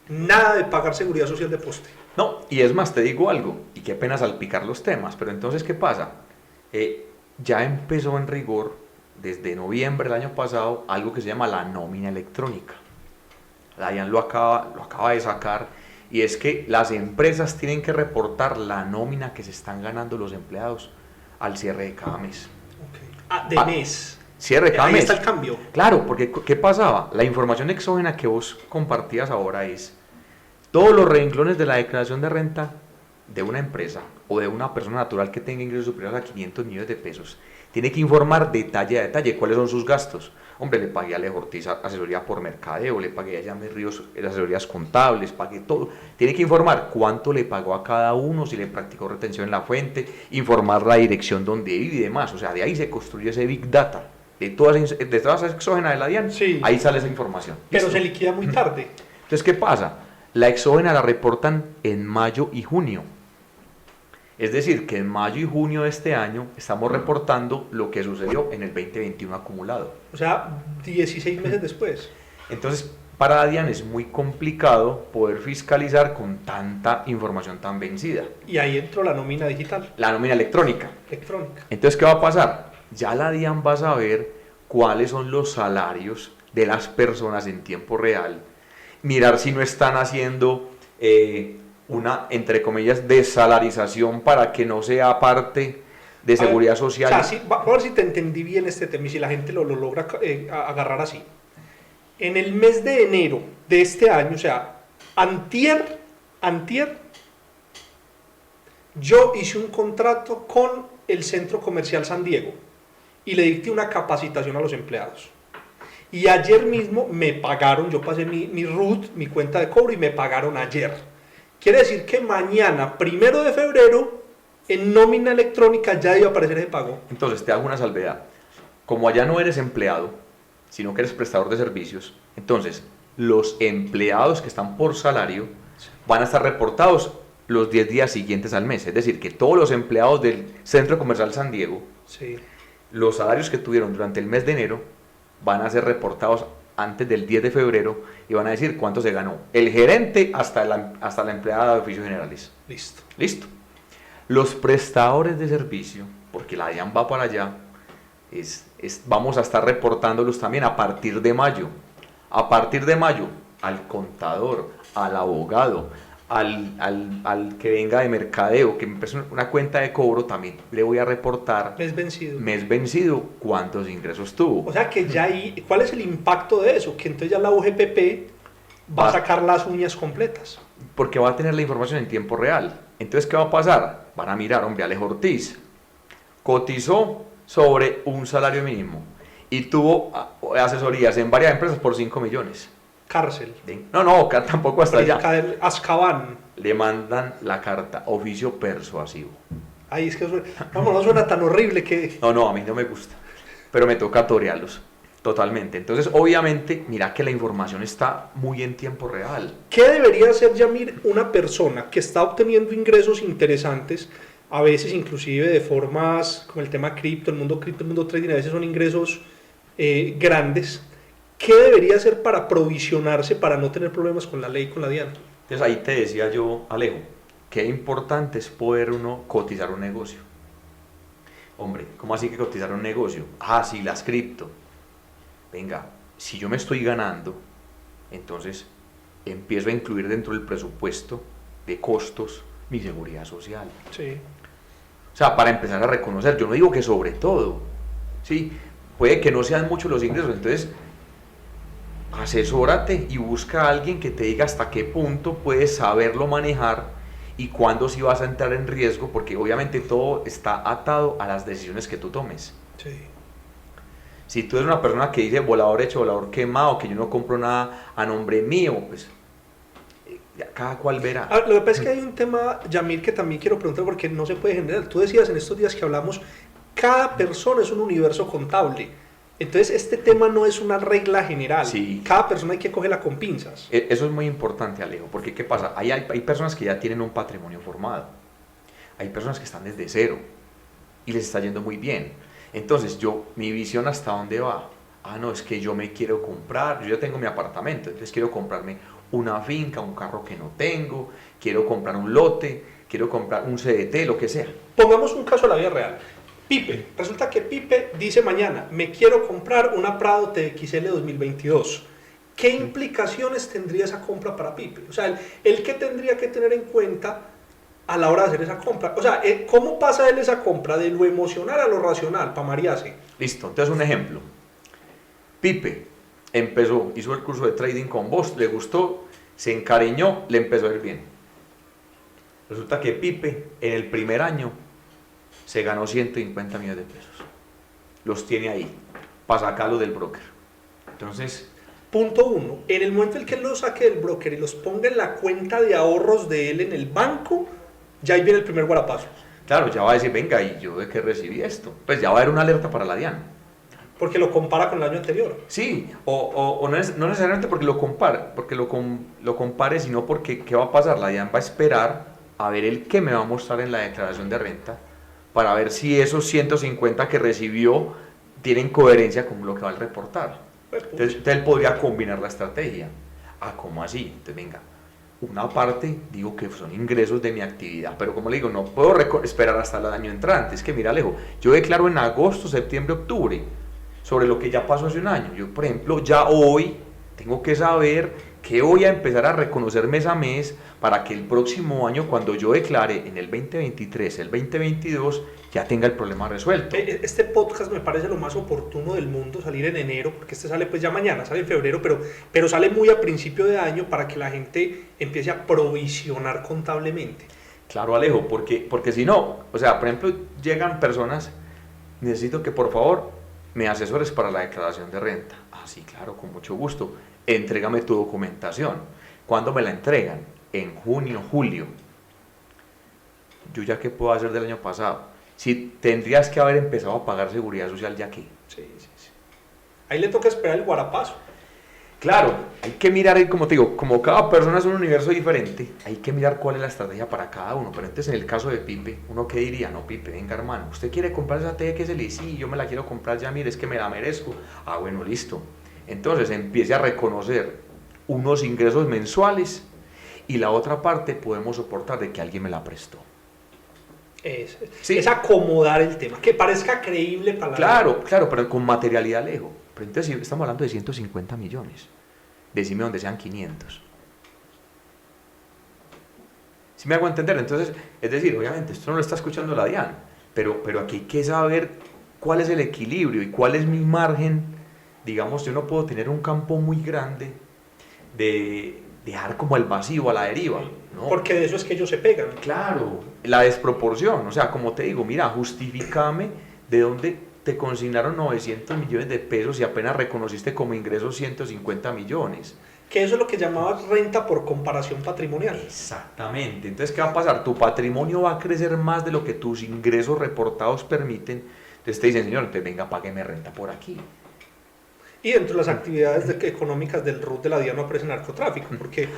Nada de pagar seguridad social de poste. No, y es más, te digo algo, y qué pena salpicar los temas, pero entonces, ¿qué pasa? Ya empezó en rigor, desde noviembre del año pasado, algo que se llama la nómina electrónica. La DIAN lo acaba de sacar, y es que las empresas tienen que reportar la nómina que se están ganando los empleados al cierre de cada mes. Okay. De mes. cierre cada Ahí mes. está el cambio. Claro, porque ¿qué pasaba? La información exógena que vos compartías ahora es todos los renglones de la declaración de renta de una empresa o de una persona natural que tenga ingresos superiores a 500 millones de pesos. Tiene que informar detalle a detalle cuáles son sus gastos. Hombre, le pagué a Alejo Ortiz asesoría por mercadeo, le pagué a James Ríos asesorías contables, pagué todo. Tiene que informar cuánto le pagó a cada uno, si le practicó retención en la fuente, informar la dirección donde vive y demás. O sea, de ahí se construye ese Big Data. De todas esa exógena de la DIAN, Sí. ahí sale esa información. Pero ¿Listo? se liquida muy tarde. Entonces, ¿qué pasa? La exógena la reportan en mayo y junio. Es decir, que en mayo y junio de este año estamos reportando lo que sucedió en el 2021 acumulado. O sea, 16 meses después. Entonces, para la DIAN es muy complicado poder fiscalizar con tanta información tan vencida. Y ahí entró la nómina digital, La nómina electrónica. electrónica. Entonces, ¿qué va a pasar? Ya la DIAN va a saber cuáles son los salarios de las personas en tiempo real, mirar si no están haciendo una, entre comillas, desalarización para que no sea parte de seguridad social. O sea, sí, a ver si te entendí bien este tema y si la gente lo logra agarrar así. En el mes de enero de este año, o sea, antier, yo hice un contrato con el Centro Comercial San Diego y le dicté una capacitación a los empleados. Y ayer mismo me pagaron, yo pasé mi RUT, mi cuenta de cobro, y me pagaron ayer. Quiere decir que mañana, 1 de febrero, en nómina electrónica ya iba a aparecer ese pago. Entonces, te hago una salvedad. Como allá no eres empleado, sino que eres prestador de servicios, entonces los empleados que están por salario van a estar reportados los 10 días siguientes al mes. Es decir, que todos los empleados del Centro Comercial San Diego, Sí. los salarios que tuvieron durante el mes de enero van a ser reportados antes del 10 de febrero y van a decir cuánto se ganó el gerente hasta la empleada de oficios generales. Listo. Listo. Los prestadores de servicio, porque la DIAN va para allá, vamos a estar reportándolos también a partir de mayo. A partir de mayo, al contador, al abogado, al que venga de mercadeo, que me preste una cuenta de cobro, también le voy a reportar mes vencido cuántos ingresos tuvo. O sea que ya ahí, ¿cuál es el impacto de eso? Que entonces ya la UGPP va a sacar las uñas completas. Porque va a tener la información en tiempo real. Entonces, ¿qué va a pasar? Van a mirar, hombre, Alejo Ortiz cotizó sobre un salario mínimo y tuvo asesorías en varias empresas por 5 millones. Cárcel. No, tampoco hasta allá. Azkaban. Le mandan la carta, oficio persuasivo. Ay, es que no suena tan horrible que... No, a mí no me gusta, pero me toca torearlos, totalmente. Entonces, obviamente, mira que la información está muy en tiempo real. ¿Qué debería hacer, Yamir, una persona que está obteniendo ingresos interesantes, a veces inclusive de formas como el tema cripto, el mundo trading, a veces son ingresos grandes? ¿Qué debería hacer para provisionarse, para no tener problemas con la ley, con la DIAN? Entonces ahí te decía yo, Alejo, qué importante es poder uno cotizar un negocio. Hombre, ¿cómo así que cotizar un negocio? Ah, sí, las cripto. Venga, si yo me estoy ganando, entonces empiezo a incluir dentro del presupuesto de costos mi seguridad social. Sí. O sea, para empezar a reconocer, yo no digo que sobre todo, ¿sí? Puede que no sean muchos los ingresos, entonces asesórate y busca a alguien que te diga hasta qué punto puedes saberlo manejar y cuándo sí vas a entrar en riesgo, porque obviamente todo está atado a las decisiones que tú tomes. Sí. Si tú eres una persona que dice volador hecho, volador quemado, que yo no compro nada a nombre mío, pues cada cual verá. Lo que pasa es que hay un tema, Yamir, que también quiero preguntar porque no se puede generar. Tú decías en estos días que hablamos, cada persona es un universo contable. Entonces este tema no es una regla general. Sí. Cada persona hay que cogerla con pinzas. Eso es muy importante, Alejo, porque ¿qué pasa? Hay personas que ya tienen un patrimonio formado. Hay personas que están desde cero y les está yendo muy bien. Entonces mi visión hasta dónde va. No, es que yo me quiero comprar, yo ya tengo mi apartamento, entonces quiero comprarme una finca, un carro que no tengo, quiero comprar un lote, quiero comprar un CDT, lo que sea. Pongamos un caso de la vida real. Pipe, resulta que Pipe dice mañana, me quiero comprar una Prado TXL 2022. ¿Qué implicaciones tendría esa compra para Pipe? O sea, ¿el qué tendría que tener en cuenta a la hora de hacer esa compra? O sea, ¿cómo pasa él esa compra de lo emocional a lo racional para marearse? Listo, entonces un ejemplo. Pipe empezó, hizo el curso de trading con vos, le gustó, se encariñó, le empezó a ir bien. Resulta que Pipe en el primer año se ganó 150 millones de pesos. Los tiene ahí, para sacarlo del broker. Entonces, punto 1, en el momento en que él los saque del broker y los ponga en la cuenta de ahorros de él en el banco, ya ahí viene el primer guarapazo. claro, ya va a decir, venga, ¿y yo de qué recibí esto? Pues ya va a haber una alerta para la DIAN. Porque lo compara con el año anterior. Sí, o no necesariamente porque lo compare, sino porque ¿qué va a pasar? La DIAN va a esperar a ver el que me va a mostrar en la declaración de renta para ver si esos 150 que recibió tienen coherencia con lo que va a reportar. Entonces él podría combinar la estrategia. Ah, ¿cómo así? Entonces venga, una parte digo que son ingresos de mi actividad, pero como le digo, no puedo esperar hasta el año entrante. Es que mira, Alejo, yo declaro en agosto, septiembre, octubre sobre lo que ya pasó hace un año. Yo, por ejemplo, ya hoy tengo que saber que voy a empezar a reconocer mes a mes para que el próximo año, cuando yo declare en el 2023, el 2022, ya tenga el problema resuelto. Este podcast me parece lo más oportuno del mundo, salir en enero, porque este sale pues ya mañana, sale en febrero, pero sale muy a principio de año para que la gente empiece a provisionar contablemente. Claro, Alejo, porque si no, o sea, por ejemplo, llegan personas, necesito que por favor me asesores para la declaración de renta. Ah, sí, claro, con mucho gusto. Entrégame tu documentación. ¿Cuándo me la entregan? En junio, julio. ¿Yo ya qué puedo hacer del año pasado? Si tendrías que haber empezado a pagar seguridad social, ¿ya qué? Sí. Ahí le toca esperar el guarapazo. Claro, hay que mirar ahí, como te digo, como cada persona es un universo diferente, hay que mirar cuál es la estrategia para cada uno. Pero entonces en el caso de Pipe, uno qué diría, no Pipe, venga hermano, ¿usted quiere comprar esa TXL? Sí, yo me la quiero comprar ya, mire, es que me la merezco. Ah, bueno, listo. Entonces empiece a reconocer unos ingresos mensuales y la otra parte podemos soportar de que alguien me la prestó. Es acomodar el tema, que parezca creíble para la gente. Claro, pero con materialidad lejos. Pero entonces si estamos hablando de 150 millones, decime donde sean 500. ¿Sí me hago entender? Entonces, es decir, obviamente esto no lo está escuchando la DIAN, pero aquí hay que saber cuál es el equilibrio y cuál es mi margen. Digamos, yo no puedo tener un campo muy grande de dejar como el vacío a la deriva, ¿no? Porque de eso es que ellos se pegan. Claro, la desproporción, o sea, como te digo, mira, justifícame de dónde te consignaron 900 millones de pesos y apenas reconociste como ingresos 150 millones. Que eso es lo que llamaba renta por comparación patrimonial. Exactamente, entonces ¿qué va a pasar? Tu patrimonio va a crecer más de lo que tus ingresos reportados permiten. Entonces te dicen, señor, te venga, págueme renta por aquí. Y dentro de las actividades económicas del RUT de la DIAN no aparece narcotráfico, porque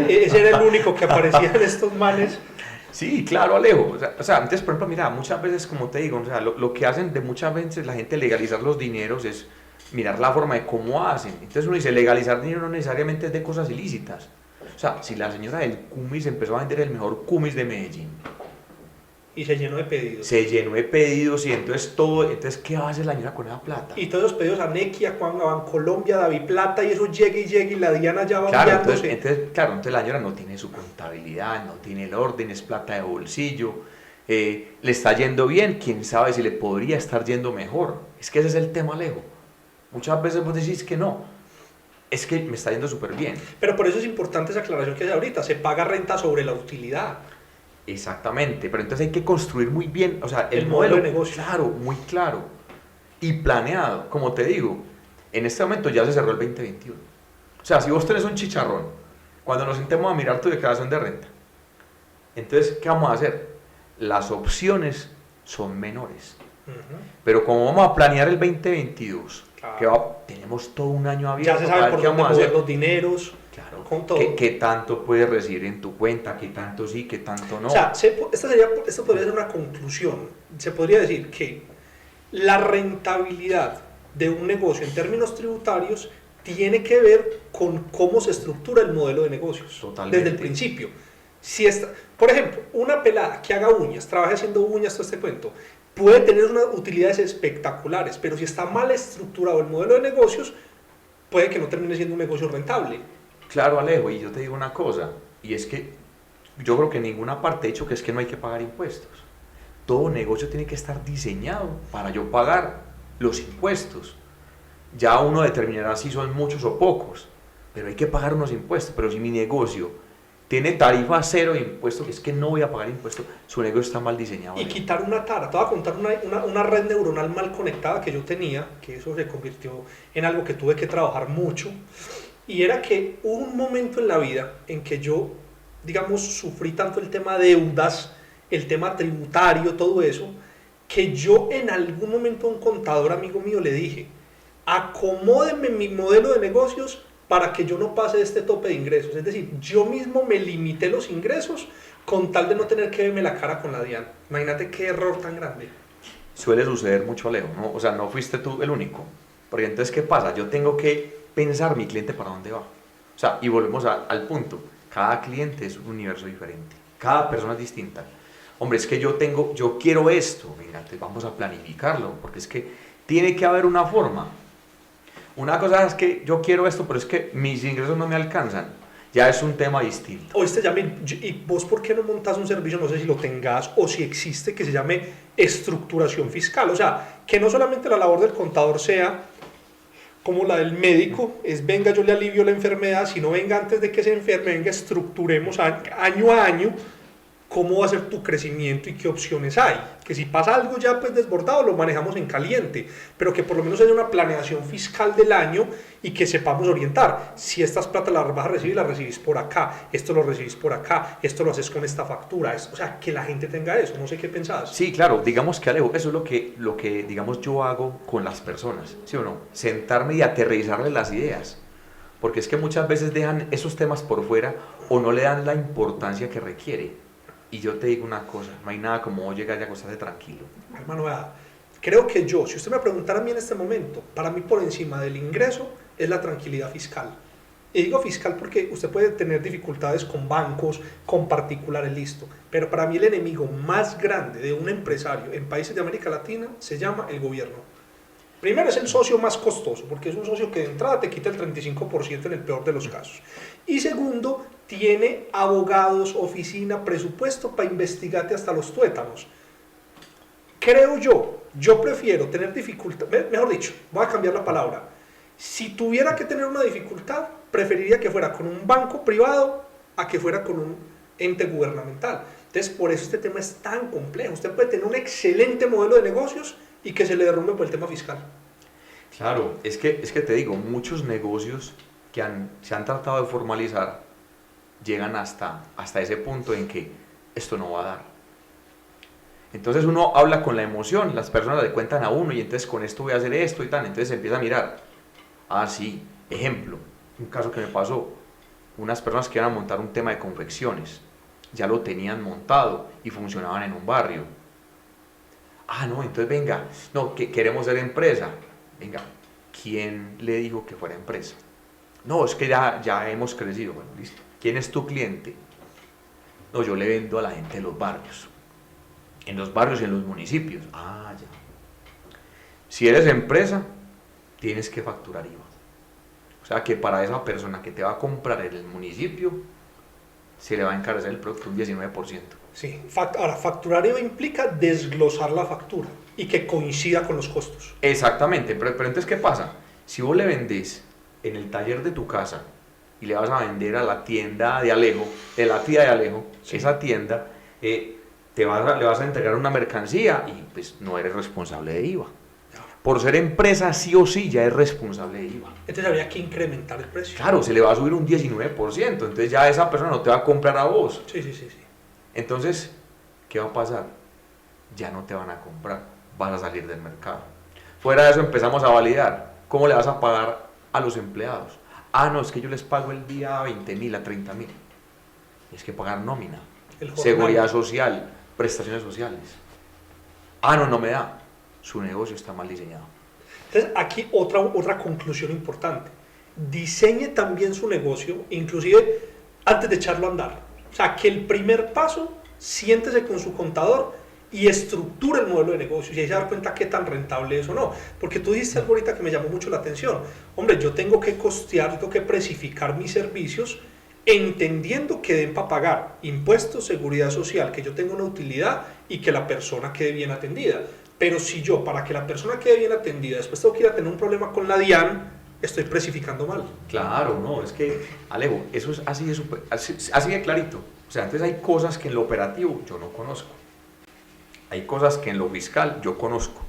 ese era el único que aparecía en estos manes. Sí, claro, Alejo. O sea, antes, por ejemplo, mira, muchas veces, como te digo, o sea, lo que hacen de muchas veces la gente legalizar los dineros es mirar la forma de cómo hacen. Entonces uno dice, legalizar dinero no necesariamente es de cosas ilícitas. O sea, si la señora del Cumis empezó a vender el mejor Cumis de Medellín. Y se llenó de pedidos. Se llenó de pedidos y entonces ¿qué va a hacer la señora con esa plata? Y todos los pedidos a Nequia, Juan, Colombia, David Plata, y eso llega y la DIAN ya va enviándose. Entonces la señora no tiene su contabilidad, no tiene el orden, es plata de bolsillo, le está yendo bien, quién sabe si le podría estar yendo mejor. Es que ese es el tema, Alejo. Muchas veces vos decís que no, es que me está yendo súper bien. Pero por eso es importante esa aclaración que hace ahorita, se paga renta sobre la utilidad. Exactamente, pero entonces hay que construir muy bien, o sea, el modelo de negocio. Claro, muy claro y planeado. Como te digo, en este momento ya se cerró el 2021. O sea, si vos tenés un chicharrón, cuando nos sentemos a mirar tu declaración de renta, entonces, ¿qué vamos a hacer? Las opciones son menores. Pero como vamos a planear el 2022, claro, tenemos todo un año abierto. Ya se sabe por dónde mover los dineros. Claro, con todo. ¿Qué tanto puedes recibir en tu cuenta? ¿Qué tanto sí? ¿Qué tanto no? O sea, esto podría ser una conclusión. Se podría decir que la rentabilidad de un negocio en términos tributarios tiene que ver con cómo se estructura el modelo de negocios. Totalmente. Desde el principio. Por ejemplo, una pelada que haga uñas, trabaje haciendo uñas, todo este cuento, puede tener unas utilidades espectaculares, pero si está mal estructurado el modelo de negocios, puede que no termine siendo un negocio rentable. Claro, Alejo, y yo te digo una cosa, y es que yo creo que en ninguna parte he dicho que es que no hay que pagar impuestos. Todo negocio tiene que estar diseñado para yo pagar los impuestos. Ya uno determinará si son muchos o pocos, pero hay que pagar unos impuestos. Pero si mi negocio tiene tarifa cero de impuestos, es que no voy a pagar impuestos, su negocio está mal diseñado. Y quitar una tara. Te voy a contar una red neuronal mal conectada que yo tenía, que eso se convirtió en algo que tuve que trabajar mucho, y era que hubo un momento en la vida en que yo, digamos, sufrí tanto el tema de deudas, el tema tributario, todo eso, que yo en algún momento a un contador amigo mío le dije, acomódeme mi modelo de negocios para que yo no pase de este tope de ingresos. Es decir, yo mismo me limité los ingresos con tal de no tener que verme la cara con la DIAN. Imagínate qué error tan grande. Suele suceder mucho, Alejo, ¿no? O sea, no fuiste tú el único. Porque entonces, ¿qué pasa? Yo tengo que pensar mi cliente para dónde va. O sea, y volvemos al punto. Cada cliente es un universo diferente. Cada persona es distinta. Hombre, es que yo quiero esto. Venga, entonces vamos a planificarlo. Porque es que tiene que haber una forma. Una cosa es que yo quiero esto, pero es que mis ingresos no me alcanzan. Ya es un tema distinto. Oíste, Yamil, ¿y vos por qué no montas un servicio, no sé si lo tengas o si existe, que se llame estructuración fiscal? O sea, que no solamente la labor del contador sea como la del médico, es venga, yo le alivio la enfermedad, sino venga, antes de que se enferme, venga, estructuremos año a año cómo va a ser tu crecimiento y qué opciones hay. Que si pasa algo ya pues desbordado, lo manejamos en caliente, pero que por lo menos haya una planeación fiscal del año y que sepamos orientar. Si estas plata las vas a recibir, las recibís por acá, esto lo recibís por acá, esto lo haces con esta factura. O sea, que la gente tenga eso. No sé qué pensás. Sí, claro, digamos que, Alejo, eso es lo que digamos yo hago con las personas, ¿sí o no? Sentarme y aterrizarles las ideas. Porque es que muchas veces dejan esos temas por fuera o no le dan la importancia que requiere. Y yo te digo una cosa, no hay nada como llegar y acostarse tranquilo. Hermano, creo que si usted me preguntara a mí en este momento, para mí por encima del ingreso es la tranquilidad fiscal. Y digo fiscal porque usted puede tener dificultades con bancos, con particulares, listo. Pero para mí el enemigo más grande de un empresario en países de América Latina se llama el gobierno. Primero es el socio más costoso, porque es un socio que de entrada te quita el 35% en el peor de los casos. Y segundo, tiene abogados, oficina, presupuesto para investigarte hasta los tuétanos. Creo yo prefiero tener dificultad, mejor dicho, voy a cambiar la palabra. Si tuviera que tener una dificultad, preferiría que fuera con un banco privado a que fuera con un ente gubernamental. Entonces, por eso este tema es tan complejo. Usted puede tener un excelente modelo de negocios y que se le derrumbe por el tema fiscal. Claro, es que te digo, muchos negocios que se han tratado de formalizar llegan hasta ese punto en que esto no va a dar. Entonces uno habla con la emoción, las personas le cuentan a uno y entonces con esto voy a hacer esto y tal, entonces se empieza a mirar. Ah, sí, ejemplo, un caso que me pasó, unas personas que iban a montar un tema de confecciones, ya lo tenían montado y funcionaban en un barrio. Ah, no, entonces venga, no, que queremos ser empresa. Venga, ¿quién le dijo que fuera empresa? No, es que ya hemos crecido. Bueno, listo. ¿Quién es tu cliente? No, yo le vendo a la gente de los barrios. En los barrios y en los municipios. Ah, ya. Si eres empresa, tienes que facturar IVA. O sea que para esa persona que te va a comprar en el municipio, se le va a encarecer el producto un 19%. Sí, ahora, facturar IVA implica desglosar la factura y que coincida con los costos. Exactamente, pero entonces, ¿qué pasa? Si vos le vendés en el taller de tu casa y le vas a vender a la tienda de Alejo, de la tía de Alejo, sí, esa tienda, le vas a entregar una mercancía y pues no eres responsable de IVA. Por ser empresa, sí o sí, ya es responsable de IVA. Entonces habría que incrementar el precio. Claro, se le va a subir un 19%, entonces ya esa persona no te va a comprar a vos. Sí. Entonces, ¿qué va a pasar? Ya no te van a comprar, vas a salir del mercado. Fuera de eso empezamos a validar. ¿Cómo le vas a pagar a los empleados? Ah, no, es que yo les pago el día a 20.000, a 30.000. Es que pagar nómina, seguridad social, prestaciones sociales. Ah, no me da. Su negocio está mal diseñado. Entonces, aquí otra conclusión importante. Diseñe también su negocio, inclusive antes de echarlo a andar. O sea, que el primer paso, siéntese con su contador y estructure el modelo de negocio y ahí se da cuenta qué tan rentable es o no. Porque tú dijiste algo ahorita que me llamó mucho la atención. Hombre, yo tengo que costear, tengo que precificar mis servicios entendiendo que den para pagar impuestos, seguridad social, que yo tenga una utilidad y que la persona quede bien atendida. Pero si yo, para que la persona quede bien atendida, después tengo que ir a tener un problema con la DIAN, estoy precificando mal. Claro, no, es que, Alejo, eso es así de clarito. O sea, entonces hay cosas que en lo operativo yo no conozco. Hay cosas que en lo fiscal yo conozco.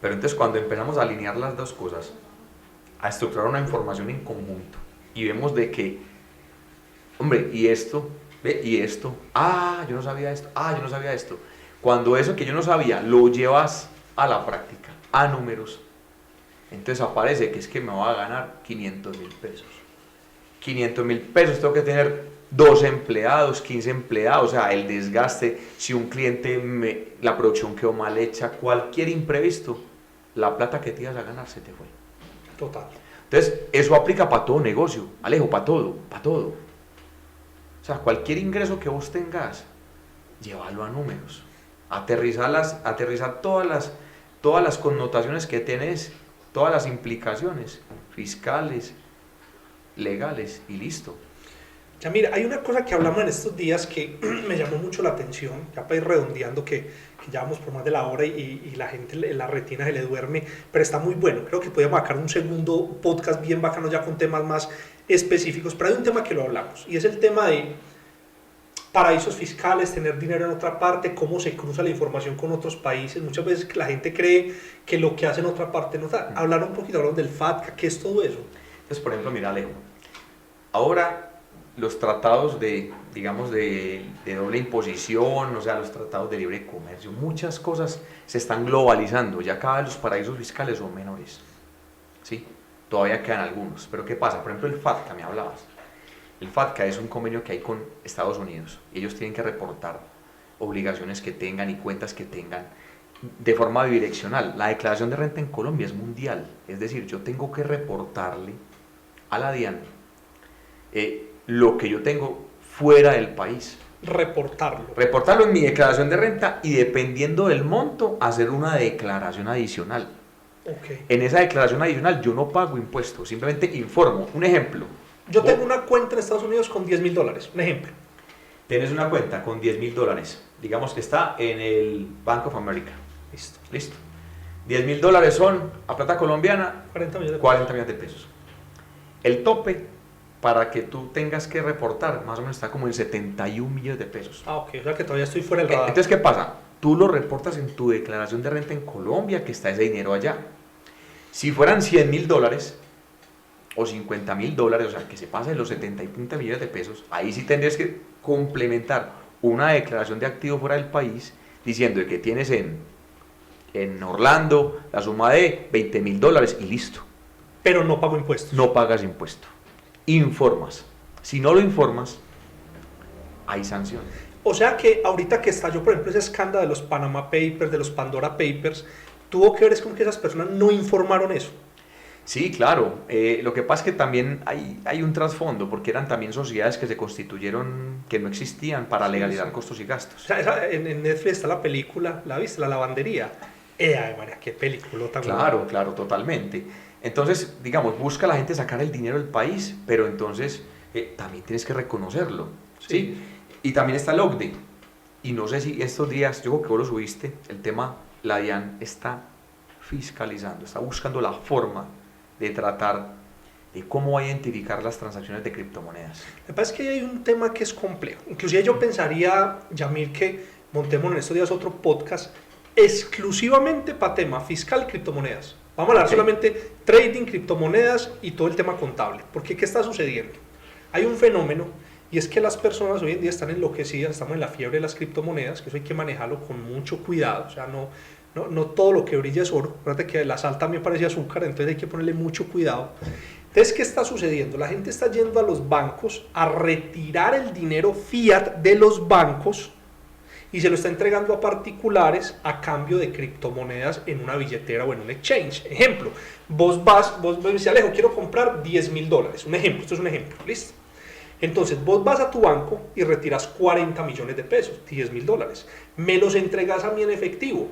Pero entonces cuando empezamos a alinear las dos cosas, a estructurar una información en conjunto, y vemos de que, hombre, y esto, y esto, yo no sabía esto, yo no sabía esto. Cuando eso que yo no sabía lo llevas a la práctica, a números, entonces aparece que es que me va a ganar 500.000 pesos. 500.000 pesos, tengo que tener 12 empleados, 15 empleados, o sea, el desgaste, si un cliente, la producción quedó mal hecha, cualquier imprevisto, la plata que te ibas a ganar se te fue. Total. Entonces, eso aplica para todo negocio, Alejo, para todo. O sea, cualquier ingreso que vos tengas, llévalo a números. Aterrizar todas las connotaciones que tenés, todas las implicaciones fiscales, legales y listo. Ya mira, hay una cosa que hablamos en estos días que me llamó mucho la atención, ya para ir redondeando que ya vamos por más de la hora y la gente, la retina se le duerme, pero está muy bueno. Creo que podemos sacar un segundo podcast bien bacano ya con temas más específicos, pero hay un tema que lo hablamos y es el tema de paraísos fiscales, tener dinero en otra parte, cómo se cruza la información con otros países. Muchas veces la gente cree que lo que hace en otra parte no da. Hablar un poquito, hablar del FATCA, ¿qué es todo eso? Entonces, por ejemplo, mira, Alejo, ahora los tratados de doble imposición, o sea, los tratados de libre comercio, muchas cosas se están globalizando, ya cada vez los paraísos fiscales son menores, ¿sí? Todavía quedan algunos, pero ¿qué pasa? Por ejemplo, el FATCA, me hablabas. El FATCA es un convenio que hay con Estados Unidos y ellos tienen que reportar obligaciones que tengan y cuentas que tengan de forma bidireccional. La declaración de renta en Colombia es mundial, es decir, yo tengo que reportarle a la DIAN lo que yo tengo fuera del país. Reportarlo en mi declaración de renta y dependiendo del monto, hacer una declaración adicional. Okay. En esa declaración adicional yo no pago impuestos, simplemente informo. Un ejemplo. Yo tengo una cuenta en Estados Unidos con $10.000, un ejemplo. Tienes una cuenta con $10.000, digamos que está en el Bank of America. Listo. $10.000 son, a plata colombiana, 40 millones de pesos. El tope para que tú tengas que reportar, más o menos está como en 71 millones de pesos. Ok, o sea que todavía estoy fuera del radar. Entonces, ¿qué pasa? Tú lo reportas en tu declaración de renta en Colombia, que está ese dinero allá. Si fueran $100.000 o $50.000, o sea, que se pasa de los 70 y punta millones de pesos, ahí sí tendrías que complementar una declaración de activo fuera del país, diciendo que tienes en Orlando la suma de $20.000 y listo. Pero no pago impuestos. No pagas impuesto. Informas. Si no lo informas, hay sanciones. O sea que ahorita que estalló, por ejemplo, ese escándalo de los Panama Papers, de los Pandora Papers, tuvo que ver es con que esas personas no informaron eso. Sí, claro. Lo que pasa es que también hay un trasfondo, porque eran también sociedades que se constituyeron, que no existían para legalizar costos y gastos. O sea, en Netflix está la película, ¿la viste? La lavandería. Ay, María, qué película tan Claro, claro, totalmente. Entonces, digamos, busca la gente sacar el dinero del país, pero entonces también tienes que reconocerlo, ¿sí? Y también está el OCDE. Y no sé si estos días, yo creo que vos lo subiste, el tema, la DIAN está fiscalizando, está buscando la forma de tratar de cómo identificar las transacciones de criptomonedas. Me parece que hay un tema que es complejo. Inclusive yo pensaría, Yamil, que montemos en estos días otro podcast exclusivamente para tema fiscal y criptomonedas. Vamos a hablar solamente trading, criptomonedas y todo el tema contable. Porque ¿qué está sucediendo? Hay un fenómeno y es que las personas hoy en día están enloquecidas, estamos en la fiebre de las criptomonedas, que eso hay que manejarlo con mucho cuidado. O sea, no todo lo que brilla es oro. Acuérdate que la sal también parece azúcar, entonces hay que ponerle mucho cuidado. Entonces, ¿qué está sucediendo? La gente está yendo a los bancos a retirar el dinero fiat de los bancos y se lo está entregando a particulares a cambio de criptomonedas en una billetera o en un exchange. Ejemplo, vos me dices, Alejo, quiero comprar $10.000. Un ejemplo, esto es un ejemplo, ¿listo? Entonces, vos vas a tu banco y retiras 40 millones de pesos, $10.000. Me los entregas a mí en efectivo.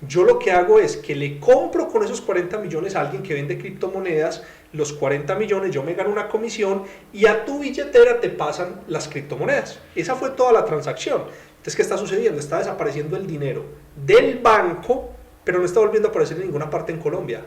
Yo lo que hago es que le compro con esos 40 millones a alguien que vende criptomonedas, los 40 millones yo me gano una comisión y a tu billetera te pasan las criptomonedas. Esa fue toda la transacción. Entonces, ¿qué está sucediendo? Está desapareciendo el dinero del banco pero no está volviendo a aparecer en ninguna parte en Colombia.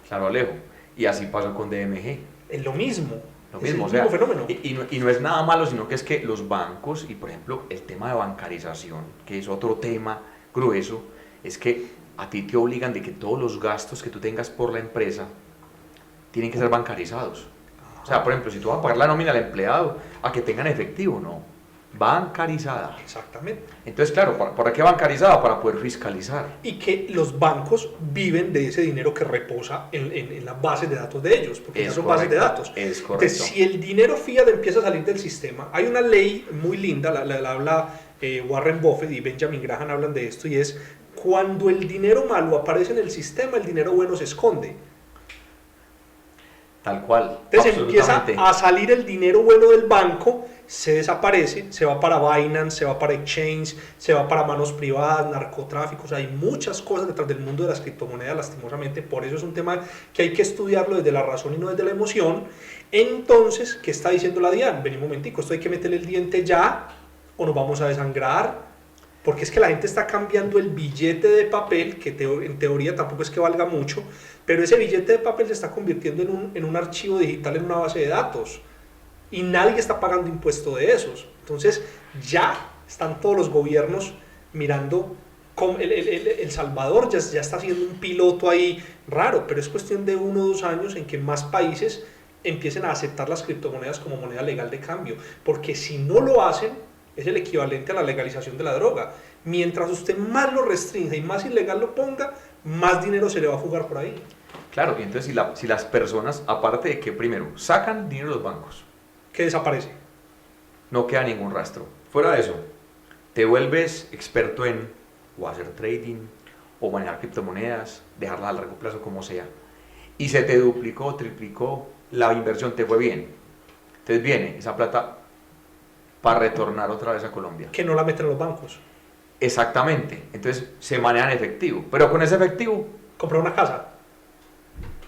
Claro, Alejo. Y así pasó con DMG. Es lo mismo. Lo Es mismo, el o sea, mismo fenómeno. y no es nada malo, sino que es que los bancos, y por ejemplo el tema de bancarización, que es otro tema grueso, es que a ti te obligan de que todos los gastos que tú tengas por la empresa tienen que ser bancarizados. O sea, por ejemplo, si tú vas a pagar la nómina al empleado, a que tengan efectivo, no, bancarizada. Exactamente. Entonces, claro, ¿para qué bancarizada? Para poder fiscalizar. Y que los bancos viven de ese dinero que reposa en las bases de datos de ellos, porque esas son bases de datos. Es correcto. Entonces, si el dinero fiat empieza a salir del sistema, hay una ley muy linda, la habla Warren Buffett y Benjamin Graham hablan de esto, y es cuando el dinero malo aparece en el sistema, el dinero bueno se esconde. Tal cual. Entonces empieza a salir el dinero bueno del banco, se desaparece, se va para Binance, se va para Exchange, se va para manos privadas, narcotráfico, o sea, hay muchas cosas detrás del mundo de las criptomonedas, lastimosamente, por eso es un tema que hay que estudiarlo desde la razón y no desde la emoción. Entonces, ¿qué está diciendo la DIAN? Vení un momentico, esto hay que meterle el diente ya, o nos vamos a desangrar, porque es que la gente está cambiando el billete de papel, que en teoría tampoco es que valga mucho, pero ese billete de papel se está convirtiendo en un archivo digital, en una base de datos, y nadie está pagando impuesto de esos. Entonces ya están todos los gobiernos mirando cómo El Salvador ya está haciendo un piloto ahí raro, pero es cuestión de 1 o 2 años en que más países empiecen a aceptar las criptomonedas como moneda legal de cambio, porque si no lo hacen, es el equivalente a la legalización de la droga. Mientras usted más lo restrinja y más ilegal lo ponga, más dinero se le va a fugar por ahí. Claro, y entonces si las personas, aparte de que primero sacan dinero de los bancos, ¿Qué desaparece? no queda ningún rastro. Fuera de eso, te vuelves experto en o hacer trading, o manejar criptomonedas, dejarlas a largo plazo como sea, y se te duplicó, triplicó, la inversión te fue bien. Entonces viene esa plata para retornar otra vez a Colombia. Que no la meten los bancos. Exactamente, entonces se maneja en efectivo, pero con ese efectivo... Comprar una casa.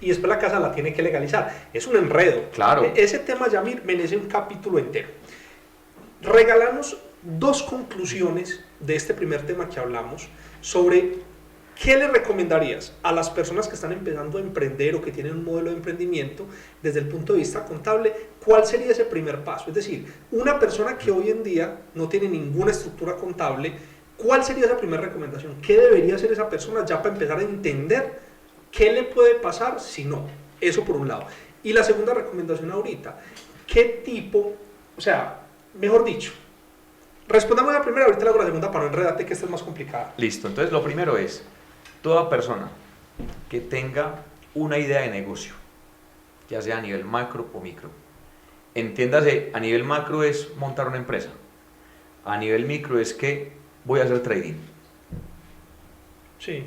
Y después la casa la tiene que legalizar. Es un enredo. Claro. Ese tema ya merece un capítulo entero. Regalamos 2 conclusiones de este primer tema que hablamos sobre qué le recomendarías a las personas que están empezando a emprender o que tienen un modelo de emprendimiento desde el punto de vista contable. ¿Cuál sería ese primer paso? Es decir, una persona que hoy en día no tiene ninguna estructura contable, ¿cuál sería esa primera recomendación? ¿Qué debería hacer esa persona ya para empezar a entender qué le puede pasar si no? Eso por un lado. Y la segunda recomendación ahorita, ¿qué tipo, o sea, mejor dicho, respondamos a la primera, ahorita le hago la segunda para no enredarte, que esta es más complicada. Listo, entonces lo primero es, toda persona que tenga una idea de negocio, ya sea a nivel macro o micro, entiéndase, a nivel macro es montar una empresa, a nivel micro es que voy a hacer trading. Sí.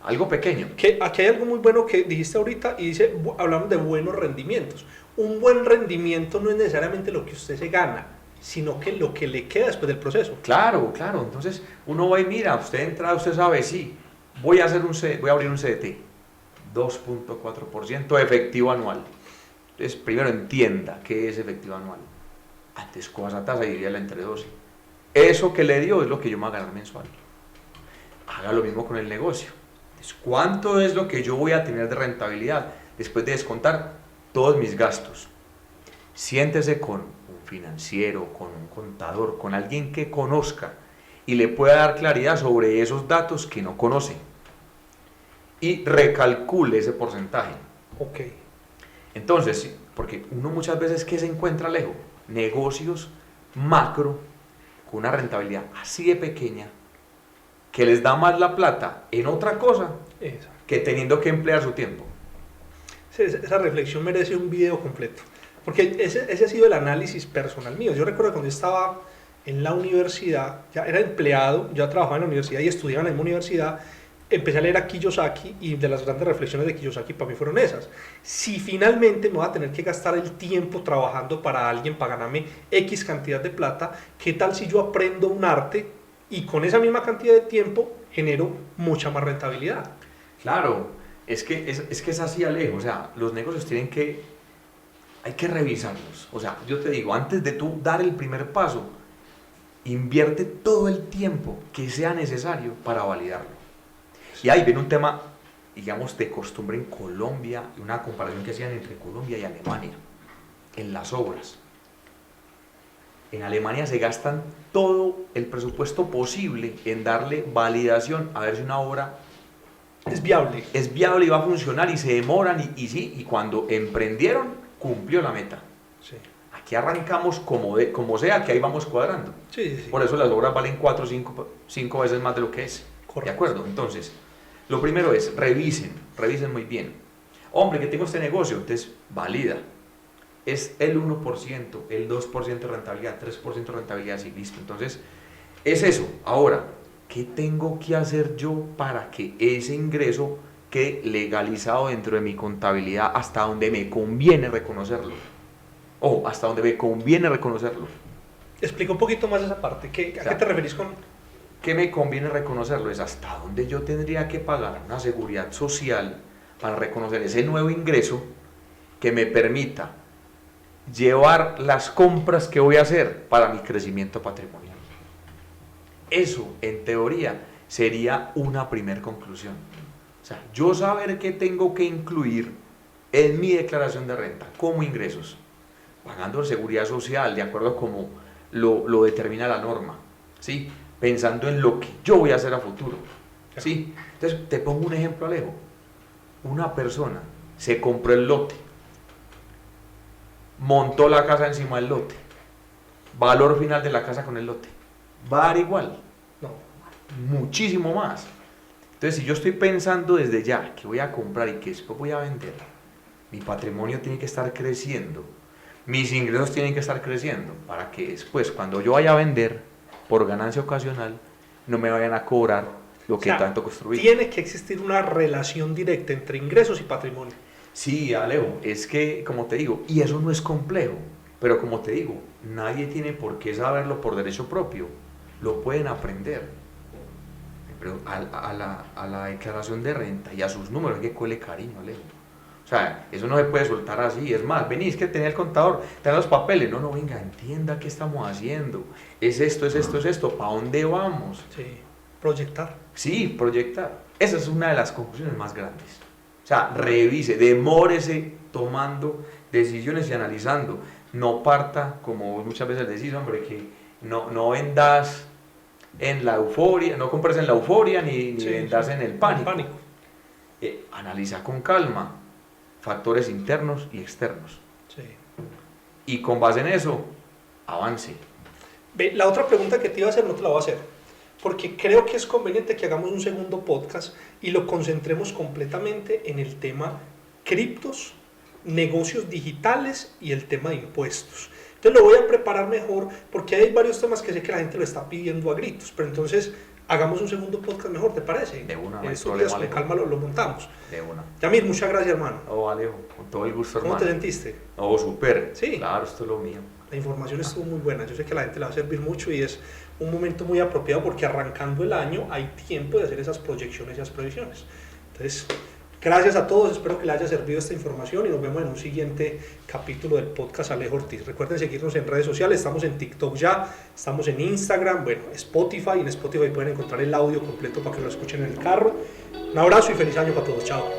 Algo pequeño. Aquí hay algo muy bueno que dijiste ahorita y dice, hablamos de buenos rendimientos. Un buen rendimiento no es necesariamente lo que usted se gana, sino que lo que le queda después del proceso. Claro, claro, entonces uno va y mira, usted entra, usted sabe, sí, voy a abrir un CDT, 2.4% efectivo anual. Entonces, primero entienda qué es efectivo anual. Antes coja esa tasa y diríala entre 12. Eso que le dio es lo que yo me voy a ganar mensual. Haga lo mismo con el negocio. Entonces, ¿cuánto es lo que yo voy a tener de rentabilidad después de descontar todos mis gastos? Siéntese con un financiero, con un contador, con alguien que conozca y le pueda dar claridad sobre esos datos que no conoce. Y recalcule ese porcentaje. Ok. Entonces, porque uno muchas veces que se encuentra lejos, negocios macro con una rentabilidad así de pequeña que les da más la plata en otra cosa que teniendo que emplear su tiempo. Esa reflexión merece un video completo, porque ese ha sido el análisis personal mío. Yo recuerdo cuando yo estaba en la universidad, ya era empleado, ya trabajaba en la universidad y estudiaba en la misma universidad, empecé a leer a Kiyosaki y de las grandes reflexiones de Kiyosaki para mí fueron esas. Si finalmente me voy a tener que gastar el tiempo trabajando para alguien para ganarme X cantidad de plata, ¿qué tal si yo aprendo un arte y con esa misma cantidad de tiempo genero mucha más rentabilidad? Claro, es que es así, Alejo, o sea, los negocios hay que revisarlos. O sea, yo te digo, antes de tú dar el primer paso, invierte todo el tiempo que sea necesario para validarlo. Y ahí viene un tema, digamos, de costumbre en Colombia, una comparación que hacían entre Colombia y Alemania, en las obras. En Alemania se gastan todo el presupuesto posible en darle validación a ver si una obra es viable y va a funcionar, y se demoran, y sí, y cuando emprendieron, cumplió la meta. Sí. Aquí arrancamos como sea, que ahí vamos cuadrando. Sí. Por eso las obras valen 4 o 5 veces más de lo que es. Correcto. ¿De acuerdo? Entonces, lo primero es, revisen muy bien. Hombre, que tengo este negocio, entonces valida. Es el 1%, el 2% de rentabilidad, 3% de rentabilidad, sí, listo. Entonces, es eso. Ahora, ¿qué tengo que hacer yo para que ese ingreso quede legalizado dentro de mi contabilidad hasta donde me conviene reconocerlo? O hasta donde me conviene reconocerlo. Explica un poquito más esa parte. ¿A qué te referís con...? ¿Qué me conviene reconocerlo? Es hasta donde yo tendría que pagar una seguridad social para reconocer ese nuevo ingreso que me permita llevar las compras que voy a hacer para mi crecimiento patrimonial. Eso, en teoría, sería una primera conclusión. O sea, yo saber qué tengo que incluir en mi declaración de renta como ingresos, pagando seguridad social de acuerdo a como lo determina la norma, ¿sí? Pensando en lo que yo voy a hacer a futuro, ¿sí? Entonces, te pongo un ejemplo, Alejo. Una persona se compró el lote, montó la casa encima del lote, valor final de la casa con el lote, va a dar igual, no, muchísimo más. Entonces, si yo estoy pensando desde ya que voy a comprar y que después voy a vender, mi patrimonio tiene que estar creciendo, mis ingresos tienen que estar creciendo, para que después, cuando yo vaya a vender por ganancia ocasional, no me vayan a cobrar lo que tanto construí. Tiene que existir una relación directa entre ingresos y patrimonio. Sí, Alejo, es que, como te digo, y eso no es complejo, pero como te digo, nadie tiene por qué saberlo por derecho propio, lo pueden aprender. Pero a la declaración de renta y a sus números hay que cogerle cariño, Alejo. O sea, eso no se puede soltar así. Es más, venís que tenía el contador, tenía los papeles. No, venga, entienda qué estamos haciendo. Es esto, ¿para dónde vamos? Sí, proyectar. Sí, proyectar. Esa es una de las conclusiones más grandes. O sea, revise, demórese tomando decisiones y analizando. No parta, como muchas veces decís, hombre, que no vendas en la euforia, no compres en la euforia ni vendas en el pánico. Analiza con calma factores internos y externos. Sí. Y con base en eso, avance. La otra pregunta que te iba a hacer no te la voy a hacer, porque creo que es conveniente que hagamos un segundo podcast y lo concentremos completamente en el tema criptos, negocios digitales y el tema de impuestos. Entonces lo voy a preparar mejor porque hay varios temas que sé que la gente lo está pidiendo a gritos, pero entonces hagamos un segundo podcast mejor, ¿te parece? De una, en estos días con calma lo montamos. De una. Yamir, muchas gracias, hermano. Alejo, con todo el gusto, hermano. ¿Cómo te sentiste? Súper. Sí. Claro, esto es lo mío. La información estuvo muy buena, yo sé que a la gente le va a servir mucho y es un momento muy apropiado porque arrancando el año hay tiempo de hacer esas proyecciones y esas previsiones. Entonces, gracias a todos, espero que les haya servido esta información y nos vemos en un siguiente capítulo del podcast Alejo Ortiz. Recuerden seguirnos en redes sociales, estamos en TikTok ya, estamos en Instagram, Spotify, y en Spotify pueden encontrar el audio completo para que lo escuchen en el carro. Un abrazo y feliz año para todos, chao.